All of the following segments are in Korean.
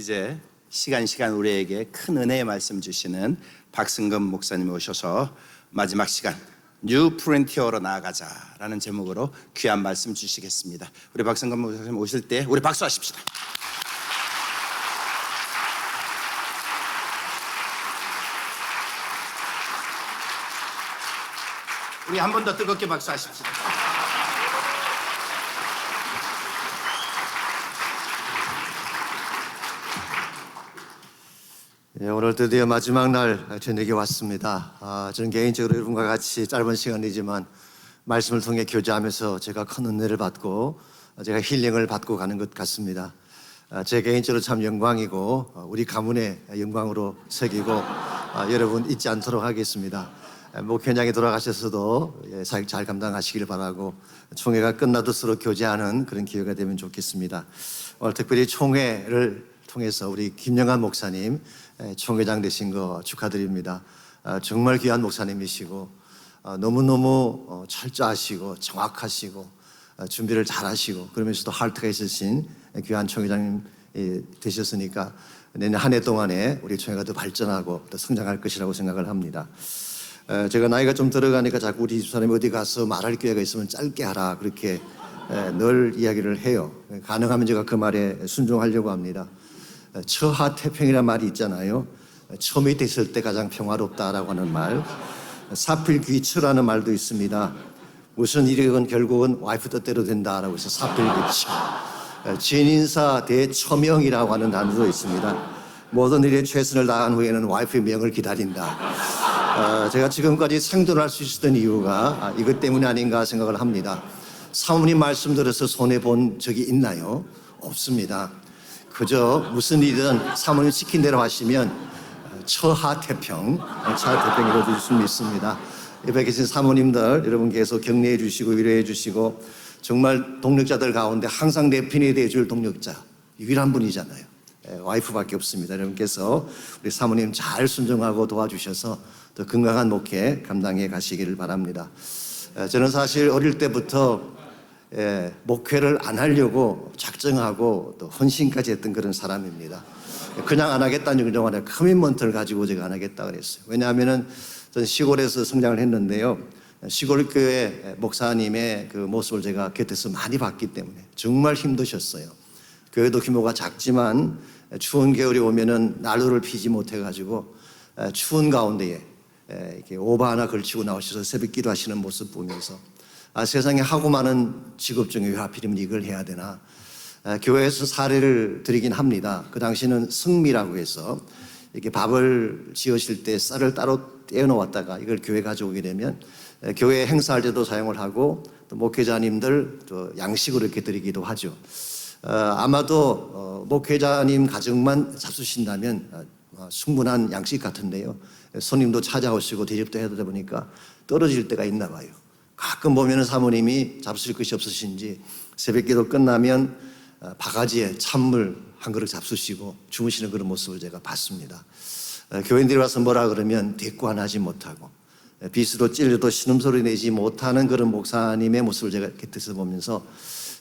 이제 시간 우리에게 큰 은혜의 말씀 주시는 박승금 목사님이 오셔서 마지막 시간 뉴 프론티어로 나아가자라는 제목으로 귀한 말씀 주시겠습니다. 우리 박승금 목사님 오실 때 우리 박수하십시다. 우리 한 번 더 뜨겁게 박수하십시다. 오늘 드디어 마지막 날 저녁에 왔습니다. 저는 개인적으로 여러분과 같이 짧은 시간이지만 말씀을 통해 교제하면서 제가 큰 은혜를 받고 제가 힐링을 받고 가는 것 같습니다. 제 개인적으로 참 영광이고 우리 가문의 영광으로 새기고 여러분 잊지 않도록 하겠습니다. 목회장이 돌아가셔서도 사역 잘 감당하시길 바라고 총회가 끝나도 서로 교제하는 그런 기회가 되면 좋겠습니다. 오늘 특별히 총회를 통해서 우리 김영환 목사님 총회장 되신 거 축하드립니다. 정말 귀한 목사님이시고 너무너무 철저하시고 정확하시고 준비를 잘 하시고 그러면서도 하트가 있으신 귀한 총회장님 되셨으니까 내년 한 해 동안에 우리 총회가 더 발전하고 더 성장할 것이라고 생각을 합니다. 제가 나이가 좀 들어가니까 자꾸 우리 집사람이 어디 가서 말할 기회가 있으면 짧게 하라 그렇게 늘 이야기를 해요. 가능하면 제가 그 말에 순종하려고 합니다. 처하태평이라는 말이 있잖아요. 처음이 됐을 때 가장 평화롭다라고 하는 말. 사필귀처라는 말도 있습니다. 무슨 일이건 결국은 와이프 뜻대로 된다라고 해서 사필귀처. 진인사 대처명이라고 하는 단어도 있습니다. 모든 일에 최선을 다한 후에는 와이프의 명을 기다린다. 제가 지금까지 생존할 수 있었던 이유가 이것 때문이 아닌가 생각을 합니다. 사모님 말씀 들어서 손해본 적이 있나요? 없습니다. 그저 무슨 일이든 사모님 시킨 대로 하시면 처하태평 이루어질 수 있습니다. 옆에 계신 사모님들 여러분 계속 격려해 주시고 위로해 주시고 정말 동력자들 가운데 항상 내 편이 돼줄 동력자 유일한 분이잖아요. 와이프밖에 없습니다. 여러분께서 우리 사모님 잘 순종하고 도와주셔서 더 건강한 목회 감당해 가시기를 바랍니다. 저는 사실 어릴 때부터 목회를 안 하려고 작정하고 또 헌신까지 했던 그런 사람입니다. 그냥 안 하겠다는 정도의 커미먼트를 가지고 제가 안 하겠다 그랬어요. 왜냐하면은 저는 시골에서 성장을 했는데요. 시골 교회 목사님의 그 모습을 제가 곁에서 많이 봤기 때문에 정말 힘드셨어요. 교회도 규모가 작지만 추운 겨울이 오면은 난로를 피지 못해가지고 추운 가운데에 이렇게 오바 하나 걸치고 나오셔서 새벽 기도하시는 모습 보면서 세상에 하고 많은 직업 중에 왜 하필이면 이걸 해야 되나. 교회에서 사례를 드리긴 합니다. 그 당시는 승미라고 해서 이렇게 밥을 지으실 때 쌀을 따로 떼어놓았다가 이걸 교회 가져오게 되면 교회 행사할 때도 사용을 하고 또 목회자님들 또 양식으로 이렇게 드리기도 하죠. 아마도 목회자님 가정만 잡수신다면 충분한 양식 같은데요. 손님도 찾아오시고 대접도 해야 되다 보니까 떨어질 때가 있나 봐요. 가끔 보면 사모님이 잡수실 것이 없으신지 새벽기도 끝나면 바가지에 찬물 한 그릇 잡수시고 주무시는 그런 모습을 제가 봤습니다. 교인들이 와서 뭐라 그러면 대꾸 안 하지 못하고 비수도 찔려도 신음소리 내지 못하는 그런 목사님의 모습을 제가 곁에서 보면서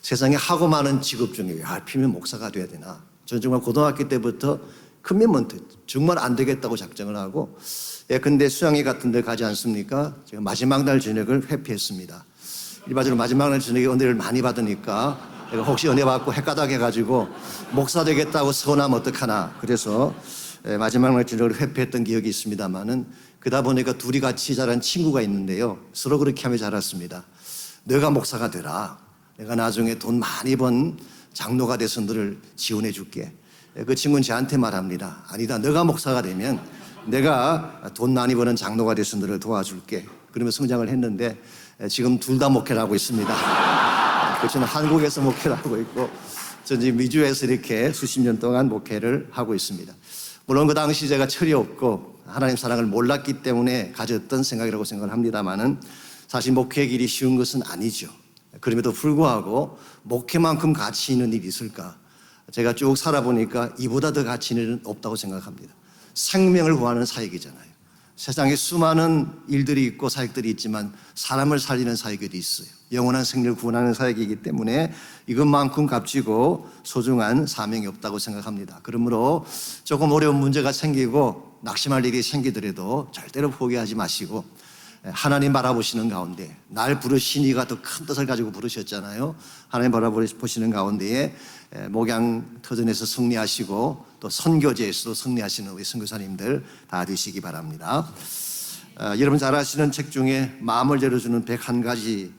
세상에 하고 많은 직업 중에 왜 하필이면 목사가 돼야 되나. 저는 정말 고등학교 때부터 커미먼트 정말 안 되겠다고 작정을 하고 근데 수양회 같은 데 가지 않습니까? 제가 마지막 날 저녁을 회피했습니다. 일반적으로 마지막 날 저녁에 은혜를 많이 받으니까 제가 혹시 은혜 받고 헷가닥 해가지고 목사 되겠다고 서운하면 어떡하나. 그래서 마지막 날 저녁을 회피했던 기억이 있습니다만은 그러다 보니까 둘이 같이 자란 친구가 있는데요. 서로 그렇게 하며 자랐습니다. 너가 목사가 되라. 내가 나중에 돈 많이 번 장로가 돼서 너를 지원해 줄게. 그 친구는 저한테 말합니다. 아니다. 너가 목사가 되면 내가 돈 많이 버는 장로가 돼서 너를 도와줄게. 그러면 성장을 했는데 지금 둘 다 목회를 하고 있습니다. 저는 한국에서 목회를 하고 있고 저는 지금 미주에서 이렇게 수십 년 동안 목회를 하고 있습니다. 물론 그 당시 제가 철이 없고 하나님 사랑을 몰랐기 때문에 가졌던 생각이라고 생각을 합니다만은 사실 목회의 길이 쉬운 것은 아니죠. 그럼에도 불구하고 목회만큼 가치 있는 일이 있을까? 제가 쭉 살아보니까 이보다 더 가치 있는 일은 없다고 생각합니다. 생명을 구하는 사역이잖아요. 세상에 수많은 일들이 있고 사역들이 있지만 사람을 살리는 사역이 있어요. 영원한 생명을 구원하는 사역이기 때문에 이것만큼 값지고 소중한 사명이 없다고 생각합니다. 그러므로 조금 어려운 문제가 생기고 낙심할 일이 생기더라도 절대로 포기하지 마시고 하나님 바라보시는 가운데 날 부르신 이가 더 큰 뜻을 가지고 부르셨잖아요. 하나님 바라보시는 가운데에 목양터전에서 승리하시고 또 선교제에서도 승리하시는 우리 선교사님들 다 되시기 바랍니다. 여러분 잘 아시는 책 중에 마음을 열어주는 101가지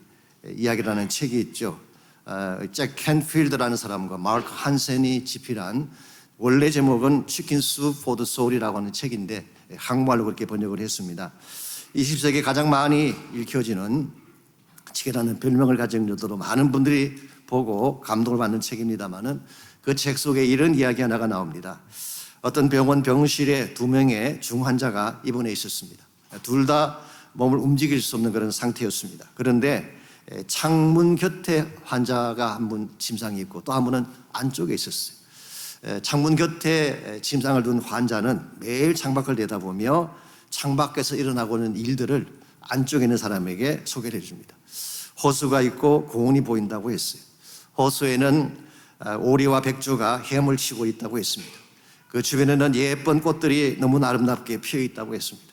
이야기라는 책이 있죠. 잭 캔필드라는 사람과 마크 한센이 집필한, 원래 제목은 치킨 수프 포 더 소울이라고 하는 책인데 한국말로 그렇게 번역을 했습니다. 20세기에 가장 많이 읽혀지는 책이라는 별명을 가진 정도로 많은 분들이 보고 감동을 받는 책입니다만은 그 책 속에 이런 이야기 하나가 나옵니다. 어떤 병실에 2명의 중환자가 입원해 있었습니다. 둘 다 몸을 움직일 수 없는 그런 상태였습니다. 그런데 창문 곁에 환자가 한 분 침상이 있고 또 한 분은 안쪽에 있었어요. 창문 곁에 침상을 둔 환자는 매일 창밖을 내다보며 창밖에서 일어나고 있는 일들을 안쪽에 있는 사람에게 소개를 해줍니다. 호수가 있고 공원이 보인다고 했어요. 호수에는 오리와 백조가 헤엄을 치고 있다고 했습니다. 그 주변에는 예쁜 꽃들이 너무 아름답게 피어 있다고 했습니다.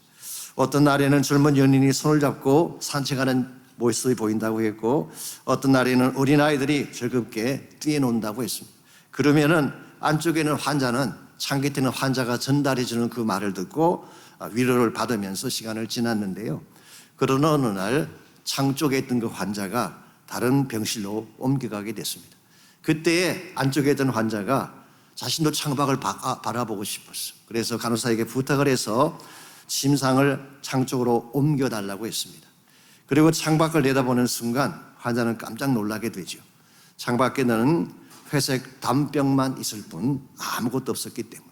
어떤 날에는 젊은 연인이 손을 잡고 산책하는 모습이 보인다고 했고, 어떤 날에는 어린아이들이 즐겁게 뛰어논다고 했습니다. 그러면은 안쪽에는 환자는, 창 곁에 있는 환자가 전달해 주는 그 말을 듣고 위로를 받으면서 시간을 지났는데요. 그러나 어느 날 창 쪽에 있던 그 환자가 다른 병실로 옮겨가게 됐습니다. 그때 안쪽에 있던 환자가 자신도 창밖을 바라보고 싶었어요. 그래서 간호사에게 부탁을 해서 침상을 창 쪽으로 옮겨달라고 했습니다. 그리고 창밖을 내다보는 순간 환자는 깜짝 놀라게 되죠. 창밖에는 회색 담벼락만 있을 뿐 아무것도 없었기 때문에,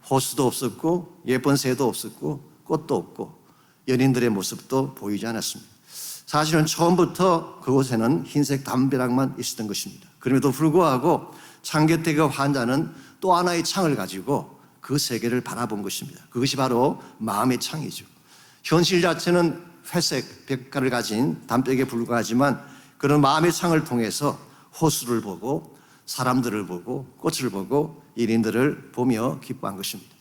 호수도 없었고 예쁜 새도 없었고 꽃도 없고 연인들의 모습도 보이지 않았습니다. 사실은 처음부터 그곳에는 흰색 담벼락만 있었던 것입니다. 그럼에도 불구하고 창 곁에 그 환자는 또 하나의 창을 가지고 그 세계를 바라본 것입니다. 그것이 바로 마음의 창이죠. 현실 자체는 회색 빛깔을 가진 담벼락에 불과하지만 그런 마음의 창을 통해서 호수를 보고 사람들을 보고 꽃을 보고 일인들을 보며 기뻐한 것입니다.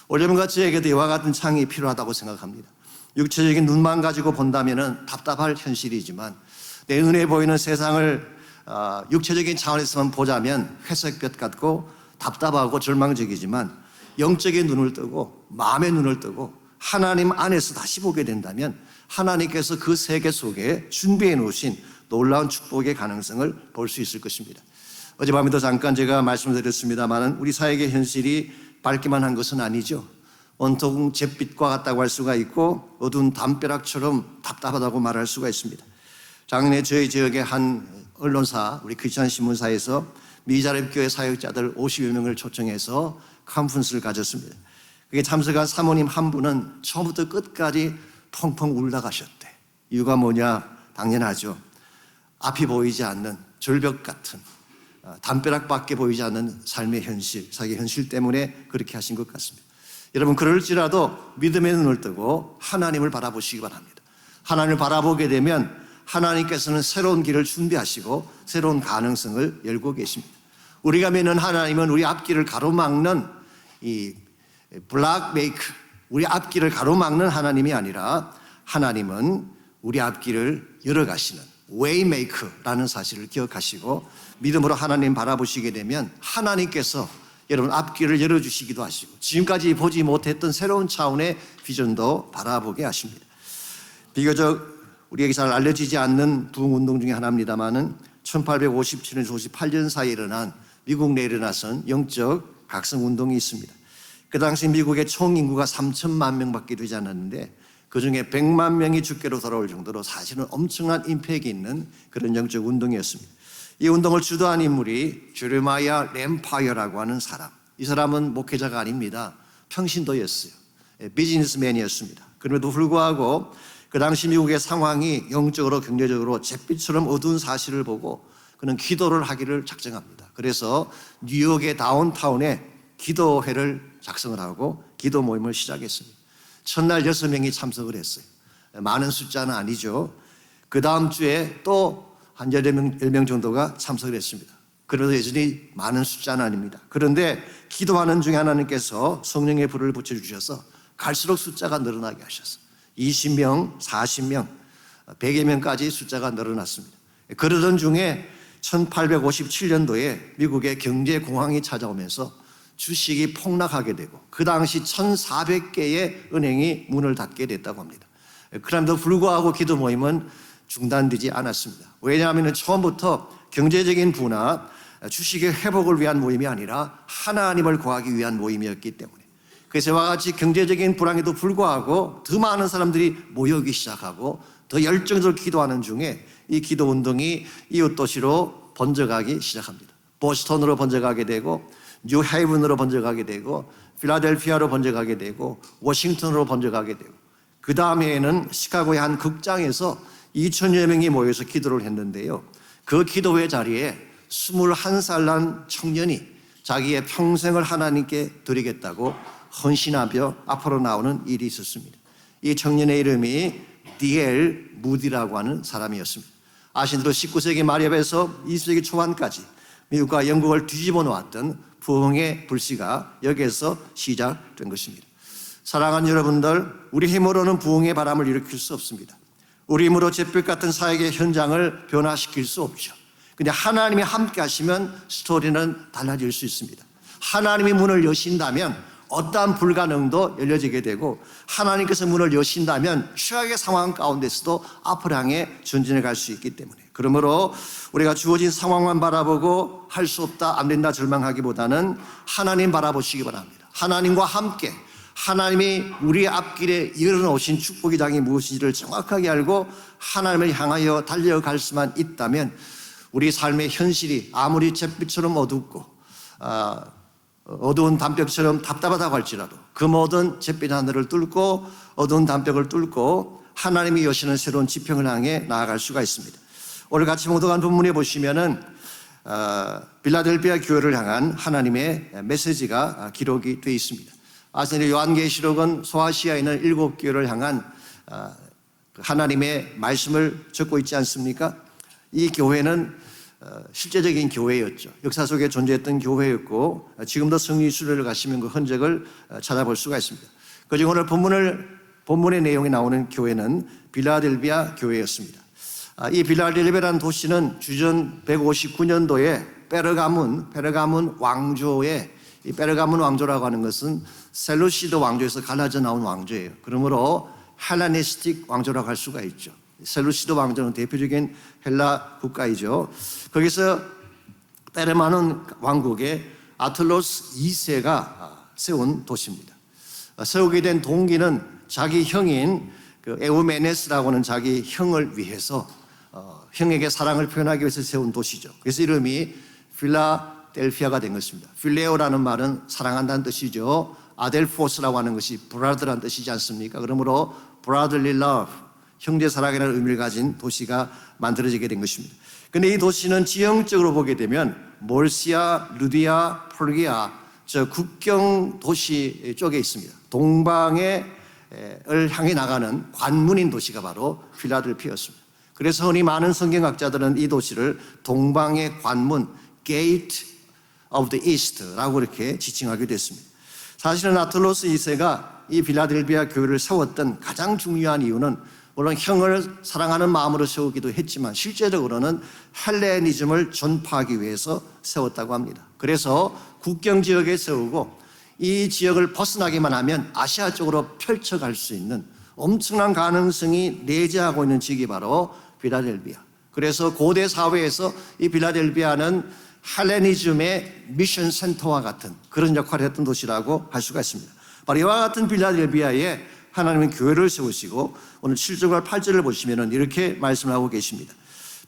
오늘과 저에게도 이와 같은 창이 필요하다고 생각합니다. 육체적인 눈만 가지고 본다면 답답할 현실이지만 내 눈에 보이는 세상을 육체적인 차원에서만 보자면 회색볕 같고 답답하고 절망적이지만, 영적인 눈을 뜨고 마음의 눈을 뜨고 하나님 안에서 다시 보게 된다면 하나님께서 그 세계 속에 준비해 놓으신 놀라운 축복의 가능성을 볼 수 있을 것입니다. 어젯밤에도 잠깐 제가 말씀을 드렸습니다만 우리 사회의 현실이 밝기만 한 것은 아니죠. 온통 잿빛과 같다고 할 수가 있고 어두운 담벼락처럼 답답하다고 말할 수가 있습니다. 작년에 저희 지역의 한 언론사, 우리 크리스천 신문사에서 미자립교회 사역자들 50여 명을 초청해서 컨퍼런스를 가졌습니다. 그게 참석한 사모님 한 분은 처음부터 끝까지 펑펑 울다 가셨대. 이유가 뭐냐? 당연하죠. 앞이 보이지 않는 절벽 같은 담벼락밖에 보이지 않는 삶의 현실, 사회의 현실 때문에 그렇게 하신 것 같습니다. 여러분, 그럴지라도 믿음의 눈을 뜨고 하나님을 바라보시기 바랍니다. 하나님을 바라보게 되면 하나님께서는 새로운 길을 준비하시고 새로운 가능성을 열고 계십니다. 우리가 믿는 하나님은 우리 앞길을 가로막는 이 블락메이커, 우리 앞길을 가로막는 하나님이 아니라 하나님은 우리 앞길을 열어가시는 웨이메이커라는 사실을 기억하시고 믿음으로 하나님 바라보시게 되면 하나님께서 여러분 앞길을 열어주시기도 하시고 지금까지 보지 못했던 새로운 차원의 비전도 바라보게 하십니다. 비교적 우리에게 잘 알려지지 않는 부흥운동 중에 하나입니다마는 1857년에서 58년 사이에 일어난 미국 내에 일어나선 영적 각성운동이 있습니다. 그 당시 미국의 총 인구가 3천만 명밖에 되지 않았는데 그 중에 100만 명이 주께로 돌아올 정도로 사실은 엄청난 임팩이 있는 그런 영적 운동이었습니다. 이 운동을 주도한 인물이 제레마이아 램파이어라고 하는 사람. 이 사람은 목회자가 아닙니다. 평신도였어요. 비즈니스맨이었습니다. 그럼에도 불구하고 그 당시 미국의 상황이 영적으로 경제적으로 잿빛처럼 어두운 사실을 보고 그는 기도를 하기를 작정합니다. 그래서 뉴욕의 다운타운에 기도회를 작성을 하고 기도 모임을 시작했습니다. 첫날 6명이 참석을 했어요. 많은 숫자는 아니죠. 그 다음 주에 또 한 10명 정도가 참석을 했습니다. 그래도 여전히 많은 숫자는 아닙니다. 그런데 기도하는 중에 하나님께서 성령의 불을 붙여주셔서 갈수록 숫자가 늘어나게 하셨어요. 20명, 40명, 100여 명까지 숫자가 늘어났습니다. 그러던 중에 1857년도에 미국의 경제공황이 찾아오면서 주식이 폭락하게 되고 그 당시 1,400개의 은행이 문을 닫게 됐다고 합니다. 그럼에도 불구하고 기도 모임은 중단되지 않았습니다. 왜냐하면 처음부터 경제적인 부나 주식의 회복을 위한 모임이 아니라 하나님을 구하기 위한 모임이었기 때문에 그래서 이와 같이 경제적인 불황에도 불구하고 더 많은 사람들이 모여오기 시작하고 더 열정적으로 기도하는 중에 이 기도 운동이 이웃 도시로 번져가기 시작합니다. 보스턴으로 번져가게 되고 뉴헤이븐으로 번져가게 되고 필라델피아로 번져가게 되고 워싱턴으로 번져가게 되고 그 다음에는 시카고의 한 극장에서 2,000여 명이 모여서 기도를 했는데요. 그 기도회 자리에 21살 난 청년이 자기의 평생을 하나님께 드리겠다고 헌신하며 앞으로 나오는 일이 있었습니다. 이 청년의 이름이 D.L. 무디라고 하는 사람이었습니다. 아신 대로 19세기 말엽에서 20세기 초반까지 미국과 영국을 뒤집어 놓았던 부흥의 불씨가 여기에서 시작된 것입니다. 사랑하는 여러분들, 우리 힘으로는 부흥의 바람을 일으킬 수 없습니다. 우리 힘으로 잿빛 같은 사역의 현장을 변화시킬 수 없죠. 근데 하나님이 함께 하시면 스토리는 달라질 수 있습니다. 하나님이 문을 여신다면 어떠한 불가능도 열려지게 되고 하나님께서 문을 여신다면 최악의 상황 가운데서도 앞을 향해 전진해 갈 수 있기 때문에 그러므로 우리가 주어진 상황만 바라보고 할 수 없다, 안 된다 절망하기보다는 하나님 바라보시기 바랍니다. 하나님과 함께 하나님이 우리의 앞길에 이어놓으신 축복의 장이 무엇인지를 정확하게 알고 하나님을 향하여 달려갈 수만 있다면 우리 삶의 현실이 아무리 잿빛처럼 어둡고 어두운 담벽처럼 답답하다고 할지라도 그 모든 잿빛 하늘을 뚫고 어두운 담벽을 뚫고 하나님이 여시는 새로운 지평을 향해 나아갈 수가 있습니다. 오늘 같이 묵독한 본문에 보시면은 빌라델피아 교회를 향한 하나님의 메시지가 기록이 되어 있습니다. 아시는 요한계시록은 소아시아에 있는 7교회를 향한 하나님의 말씀을 적고 있지 않습니까? 이 교회는 실제적인 교회였죠. 역사 속에 존재했던 교회였고 지금도 성리 순례를 가시면 그 흔적을 찾아볼 수가 있습니다. 그중 오늘 본문의 내용이 나오는 교회는 빌라델비아 교회였습니다. 이 빌라델비아라는 도시는 주전 159년도에 페르가문 왕조의 이 페르가문 왕조라고 하는 것은 셀루시드 왕조에서 갈라져 나온 왕조예요. 그러므로 헬레니스틱 왕조라고 할 수가 있죠. 셀루시드 왕조는 대표적인 헬라 국가이죠. 거기서 페르가문 왕국의 아틀로스 2세가 세운 도시입니다. 세우게 된 동기는 자기 형인 에우메네스라고 하는 자기 형을 위해서 형에게 사랑을 표현하기 위해서 세운 도시죠. 그래서 이름이 필라델피아가 된 것입니다. 필레오라는 말은 사랑한다는 뜻이죠. 아델포스라고 하는 것이 브라더라는 뜻이지 않습니까? 그러므로 brotherly love, 형제 사랑이라는 의미를 가진 도시가 만들어지게 된 것입니다. 그런데 이 도시는 지형적으로 보게 되면 몰시아, 루디아, 폴기아 저 국경 도시 쪽에 있습니다. 동방을 향해 나가는 관문인 도시가 바로 필라델피아였습니다. 그래서 흔히 많은 성경학자들은 이 도시를 동방의 관문, Gate of the East라고 이렇게 지칭하게 됐습니다. 사실은 아틀로스 2세가 이 빌라델비아 교회를 세웠던 가장 중요한 이유는 물론 형을 사랑하는 마음으로 세우기도 했지만 실제적으로는 헬레니즘을 전파하기 위해서 세웠다고 합니다. 그래서 국경 지역에 세우고 이 지역을 벗어나기만 하면 아시아 쪽으로 펼쳐갈 수 있는 엄청난 가능성이 내재하고 있는 지역이 바로 빌라델비아. 그래서 고대 사회에서 이 빌라델비아는 헬레니즘의 미션 센터와 같은 그런 역할을 했던 도시라고 할 수가 있습니다. 바로 이와 같은 빌라델비아에 하나님은 교회를 세우시고 오늘 7절과 8절을 보시면 이렇게 말씀을 하고 계십니다.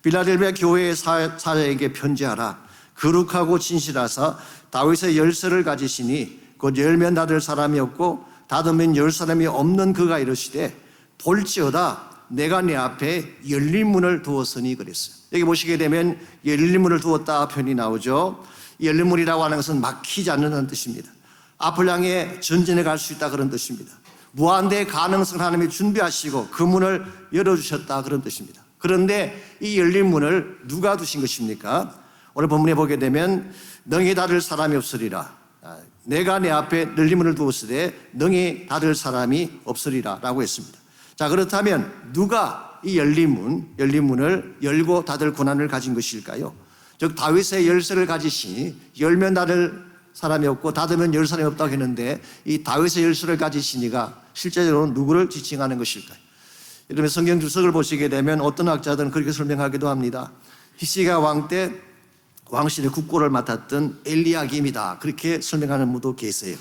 빌라델비아 교회의 사자에게 편지하라. 거룩하고 진실하사 다윗의 열쇠를 가지시니 곧 열면 닫을 사람이 없고 닫으면 열 사람이 없는 그가 이르시되 볼지어다 내가 내 앞에 열린 문을 두었으니 그랬어요. 여기 보시게 되면 열린 문을 두었다 표현이 나오죠. 열린 문이라고 하는 것은 막히지 않는다는 뜻입니다. 앞을 향해 전진해 갈 수 있다 그런 뜻입니다. 무한대의 가능성을 하나님이 준비하시고 그 문을 열어주셨다, 그런 뜻입니다. 그런데 이 열린 문을 누가 두신 것입니까? 오늘 본문에 보게 되면 능히 닫을 사람이 없으리라. 내가 내 앞에 열린 문을 두었으되 능히 닫을 사람이 없으리라 라고 했습니다. 자, 그렇다면 누가 이 열린 문을 열고 닫을 권한을 가진 것일까요? 즉 다윗의 열쇠를 가지시니 열면 닫을 사람이 없고 닫으면 열 사람이 없다고 했는데 이 다윗의 열쇠를 가지시니가 실제적으로 누구를 지칭하는 것일까요? 여러분 성경 주석을 보시게 되면 어떤 학자들은 그렇게 설명하기도 합니다. 히스기야 왕 때 왕실의 국고를 맡았던 엘리야김이다, 그렇게 설명하는 분도 계세요.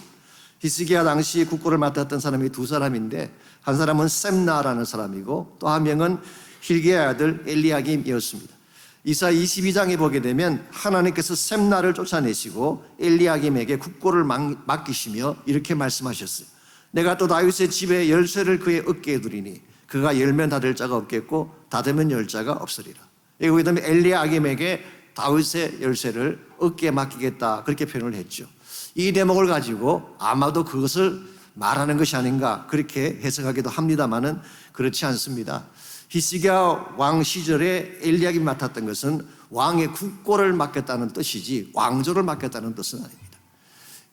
히스기야 당시 국고를 맡았던 사람이 두 사람인데 한 사람은 셈나라는 사람이고 또 한 명은 힐기야의 아들 엘리야김이었습니다. 이사 22장에 보게 되면 하나님께서 셈나를 쫓아내시고 엘리야김에게 국고를 맡기시며 이렇게 말씀하셨어요. 내가 또 다윗의 집에 열쇠를 그의 어깨에 두리니 그가 열면 닫을 자가 없겠고 닫으면 열 자가 없으리라. 여기 보면 엘리야김에게 다윗의 열쇠를 어깨에 맡기겠다, 그렇게 표현을 했죠. 이 대목을 가지고 아마도 그것을 말하는 것이 아닌가 그렇게 해석하기도 합니다만은 그렇지 않습니다. 히스기야 왕 시절에 엘리야김이 맡았던 것은 왕의 국고를 맡겼다는 뜻이지 왕조를 맡겼다는 뜻은 아닙니다.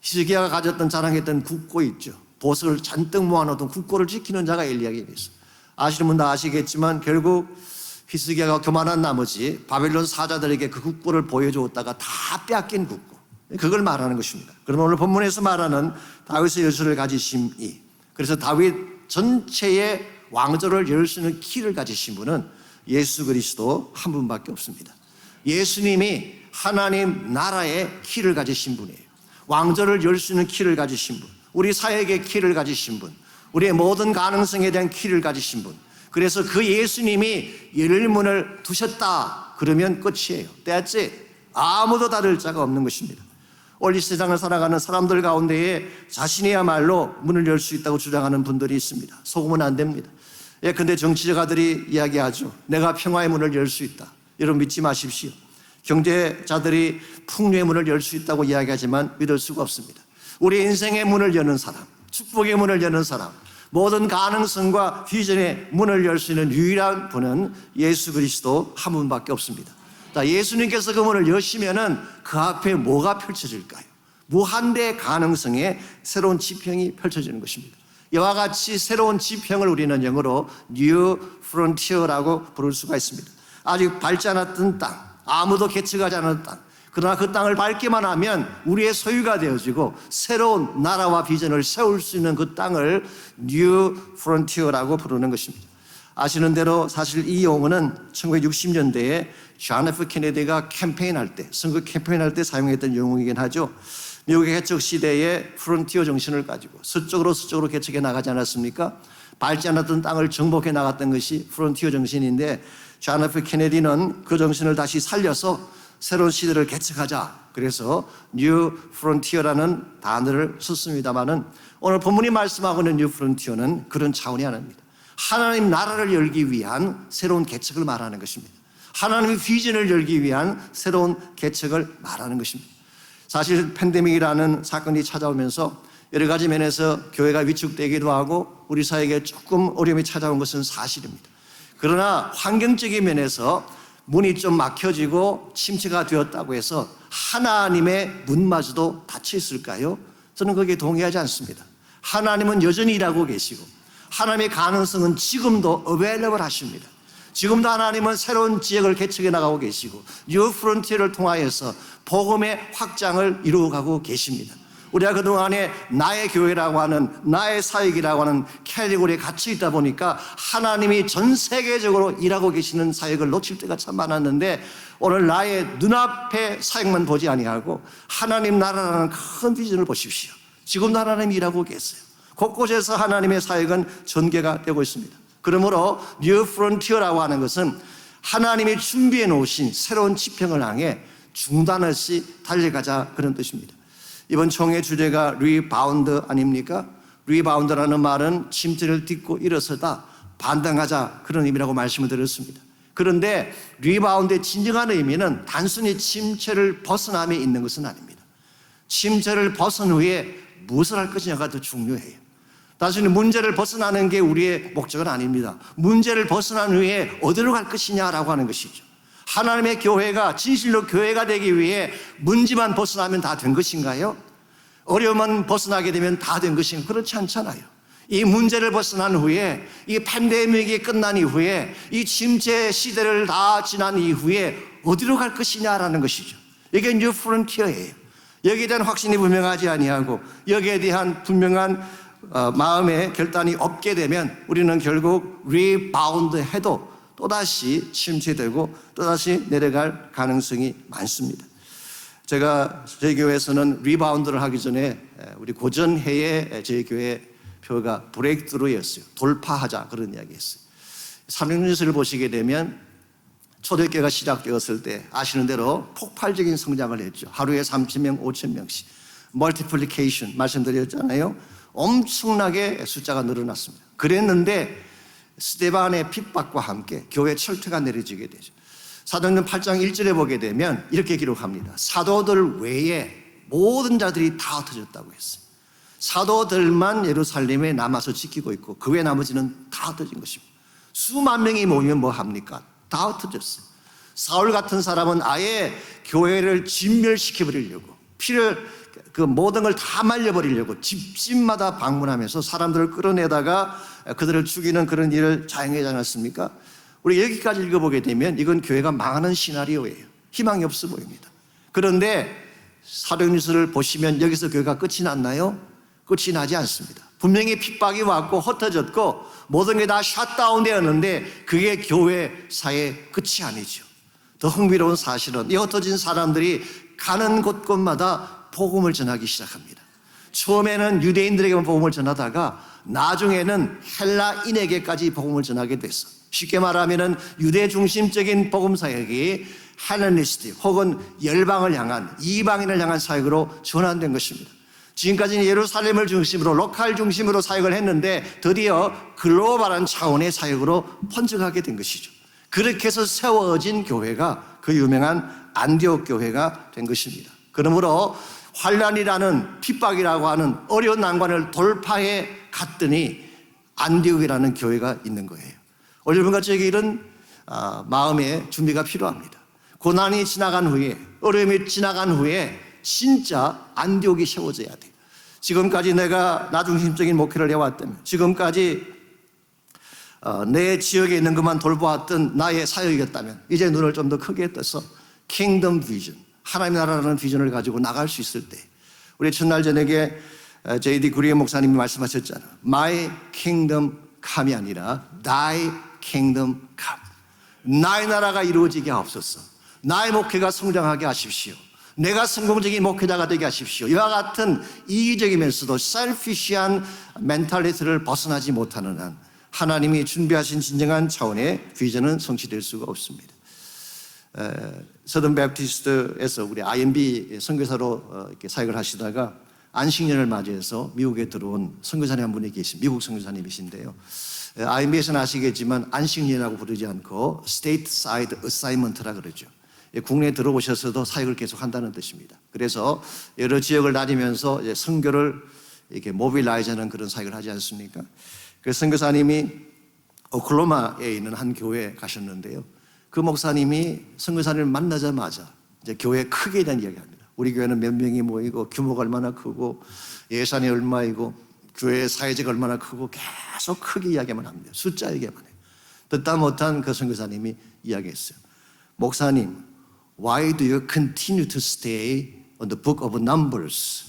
히스기야가 가졌던 자랑했던 국고 있죠. 보석을 잔뜩 모아놓던 국고를 지키는 자가 엘리야김이었어요. 아시는 분 다 아시겠지만 결국 히스기야가 교만한 나머지 바벨론 사자들에게 그 국고를 보여주었다가 다 빼앗긴 국고, 그걸 말하는 것입니다. 그러면 오늘 본문에서 말하는 다윗의 열쇠를 가지심이, 그래서 다윗 전체의 왕조를 열 수 있는 키를 가지신 분은 예수 그리스도 한 분밖에 없습니다. 예수님이 하나님 나라의 키를 가지신 분이에요. 왕조를 열 수 있는 키를 가지신 분, 우리 사역의 키를 가지신 분, 우리의 모든 가능성에 대한 키를 가지신 분. 그래서 그 예수님이 열릴 문을 두셨다 그러면 끝이에요. That's it. 아무도 닫을 자가 없는 것입니다. 오늘 이 세상을 살아가는 사람들 가운데에 자신이야말로 문을 열 수 있다고 주장하는 분들이 있습니다. 속으면 안 됩니다. 근데 정치자들이 이야기하죠. 내가 평화의 문을 열 수 있다. 여러분 믿지 마십시오. 경제자들이 풍요의 문을 열 수 있다고 이야기하지만 믿을 수가 없습니다. 우리 인생의 문을 여는 사람, 축복의 문을 여는 사람, 모든 가능성과 비전의 문을 열 수 있는 유일한 분은 예수 그리스도 한 분밖에 없습니다. 자, 예수님께서 그 문을 여시면은 그 앞에 뭐가 펼쳐질까요? 무한대의 가능성의 새로운 지평이 펼쳐지는 것입니다. 이와 같이 새로운 지평을 우리는 영어로 New Frontier라고 부를 수가 있습니다. 아직 밟지 않았던 땅, 아무도 개척하지 않은 땅, 그러나 그 땅을 밟기만 하면 우리의 소유가 되어지고 새로운 나라와 비전을 세울 수 있는 그 땅을 New Frontier라고 부르는 것입니다. 아시는 대로 사실 이 용어는 1960년대에 존 F 케네디가 캠페인할 때, 선거 캠페인할 때 사용했던 용어이긴 하죠. 미국의 개척 시대에 프론티어 정신을 가지고 서쪽으로 개척해 나가지 않았습니까? 밟지 않았던 땅을 정복해 나갔던 것이 프론티어 정신인데 존 F 케네디는 그 정신을 다시 살려서 새로운 시대를 개척하자, 그래서 New Frontier라는 단어를 썼습니다마는 오늘 본문이 말씀하고 있는 New Frontier는 그런 차원이 아닙니다. 하나님 나라를 열기 위한 새로운 개척을 말하는 것입니다. 하나님의 비전을 열기 위한 새로운 개척을 말하는 것입니다. 사실 팬데믹이라는 사건이 찾아오면서 여러 가지 면에서 교회가 위축되기도 하고 우리 사회에 조금 어려움이 찾아온 것은 사실입니다. 그러나 환경적인 면에서 문이 좀 막혀지고 침체가 되었다고 해서 하나님의 문마저도 닫혀 있을까요? 저는 거기에 동의하지 않습니다. 하나님은 여전히 일하고 계시고 하나님의 가능성은 지금도 available 하십니다. 지금도 하나님은 새로운 지역을 개척해 나가고 계시고 뉴 프론티어를 통하여서 복음의 확장을 이루어가고 계십니다. 우리가 그동안에 나의 교회라고 하는, 나의 사역이라고 하는 캐리고리에 갇혀 있다 보니까 하나님이 전 세계적으로 일하고 계시는 사역을 놓칠 때가 참 많았는데 오늘 나의 눈앞의 사역만 보지 아니하고 하나님 나라라는 큰 비전을 보십시오. 지금도 하나님이 일하고 계세요. 곳곳에서 하나님의 사역은 전개가 되고 있습니다. 그러므로 뉴 프론티어라고 하는 것은 하나님이 준비해 놓으신 새로운 지평을 향해 중단 없이 달려가자, 그런 뜻입니다. 이번 총회 주제가 리바운드 아닙니까? 리바운드라는 말은 침체를 딛고 일어서다, 반등하자, 그런 의미라고 말씀을 드렸습니다. 그런데 리바운드의 진정한 의미는 단순히 침체를 벗어남에 있는 것은 아닙니다. 침체를 벗은 후에 무엇을 할 것이냐가 더 중요해요. 단순히 문제를 벗어나는 게 우리의 목적은 아닙니다. 문제를 벗어난 후에 어디로 갈 것이냐라고 하는 것이죠. 하나님의 교회가 진실로 교회가 되기 위해 문제만 벗어나면 다 된 것인가요? 어려움만 벗어나게 되면 다 된 것인가? 그렇지 않잖아요. 이 문제를 벗어난 후에, 이 팬데믹이 끝난 이후에, 이 침체 시대를 다 지난 이후에 어디로 갈 것이냐라는 것이죠. 이게 뉴 프론티어예요. 여기에 대한 확신이 분명하지 아니하고 여기에 대한 분명한 마음의 결단이 없게 되면 우리는 결국 리바운드 해도 또다시 침체되고 또다시 내려갈 가능성이 많습니다. 저희 교회에서는 리바운드를 하기 전에 우리 고전해에 저희 교회 표가 브레이크트루였어요. 돌파하자, 그런 이야기였어요. 삼육년서를 보시게 되면 초대교회가 시작되었을 때 아시는 대로 폭발적인 성장을 했죠. 하루에 3,000명, 5,000명씩 멀티플리케이션 말씀드렸잖아요. 엄청나게 숫자가 늘어났습니다. 그랬는데 스데반의 핍박과 함께 교회 철퇴가 내려지게 되죠. 사도행전 8장 1절에 보게 되면 이렇게 기록합니다. 사도들 외에 모든 자들이 다 흩어졌다고 했어요. 사도들만 예루살렘에 남아서 지키고 있고 그 외 나머지는 다 흩어진 것입니다. 수만 명이 모이면 뭐 합니까? 다 흩어졌어요. 사울 같은 사람은 아예 교회를 진멸시켜버리려고 그 모든 걸 다 말려버리려고 집집마다 방문하면서 사람들을 끌어내다가 그들을 죽이는 그런 일을 자행하지 않았습니까? 우리 여기까지 읽어보게 되면 이건 교회가 망하는 시나리오예요. 희망이 없어 보입니다. 그런데 사도행전을 보시면 여기서 교회가 끝이 났나요? 끝이 나지 않습니다. 분명히 핍박이 왔고 흩어졌고 모든 게 다 샷다운 되었는데 그게 교회사의 끝이 아니죠. 더 흥미로운 사실은 이 흩어진 사람들이 가는 곳곳마다 복음을 전하기 시작합니다. 처음에는 유대인들에게만 복음을 전하다가 나중에는 헬라인에게까지 복음을 전하게 됐어. 쉽게 말하면 유대 중심적인 복음 사역이 헬레니스트 혹은 열방을 향한 이방인을 향한 사역으로 전환된 것입니다. 지금까지는 예루살렘을 중심으로 로컬 중심으로 사역을 했는데 드디어 글로벌한 차원의 사역으로 번져가게 된 것이죠. 그렇게 해서 세워진 교회가 그 유명한 안디옥 교회가 된 것입니다. 그러므로 환란이라는 핍박이라고 하는 어려운 난관을 돌파해 갔더니 안디옥이라는 교회가 있는 거예요. 오늘 여러분과 저에게 이런 마음의 준비가 필요합니다. 고난이 지나간 후에, 어려움이 지나간 후에 진짜 안디옥이 세워져야 돼요. 지금까지 내가 나중심적인 목회를 해왔다면, 지금까지 내 지역에 있는 것만 돌보았던 나의 사역이었다면 이제 눈을 좀 더 크게 떠서 킹덤 비전, 하나님의 나라라는 비전을 가지고 나갈 수 있을 때, 우리 첫날 저녁에 J.D. 구리의 목사님이 말씀하셨잖아. My kingdom come이 아니라 Thy kingdom come. 나의 나라가 이루어지게 하옵소서. 나의 목회가 성장하게 하십시오. 내가 성공적인 목회자가 되게 하십시오. 이와 같은 이기적이면서도 셀피시한 멘탈리티를 벗어나지 못하는 한 하나님이 준비하신 진정한 차원의 비전은 성취될 수가 없습니다. 서든 베프티스트에서 우리 IMB 선교사로 이렇게 사역을 하시다가 안식년을 맞이해서 미국에 들어온 선교사님 한 분이 계십니다. 미국 선교사님이신데요. IMB에서는 아시겠지만 안식년이라고 부르지 않고 Stateside Assignment라 그러죠. 국내에 들어오셔서도 사역을 계속 한다는 뜻입니다. 그래서 여러 지역을 다니면서 선교를 이렇게 모빌라이즈하는 그런 사역을 하지 않습니까? 그 선교사님이 오클라호마에 있는 한 교회에 가셨는데요. 그 목사님이 선교사님을 만나자마자 이제 교회 크기에 대한 이야기합니다. 우리 교회는 몇 명이 모이고 규모가 얼마나 크고 예산이 얼마이고 교회 사회적 얼마나 크고 계속 크게 이야기만 합니다. 숫자 얘기만 해요. 듣다 못한 그 선교사님이 이야기했어요. 목사님, why do you continue to stay on the book of Numbers?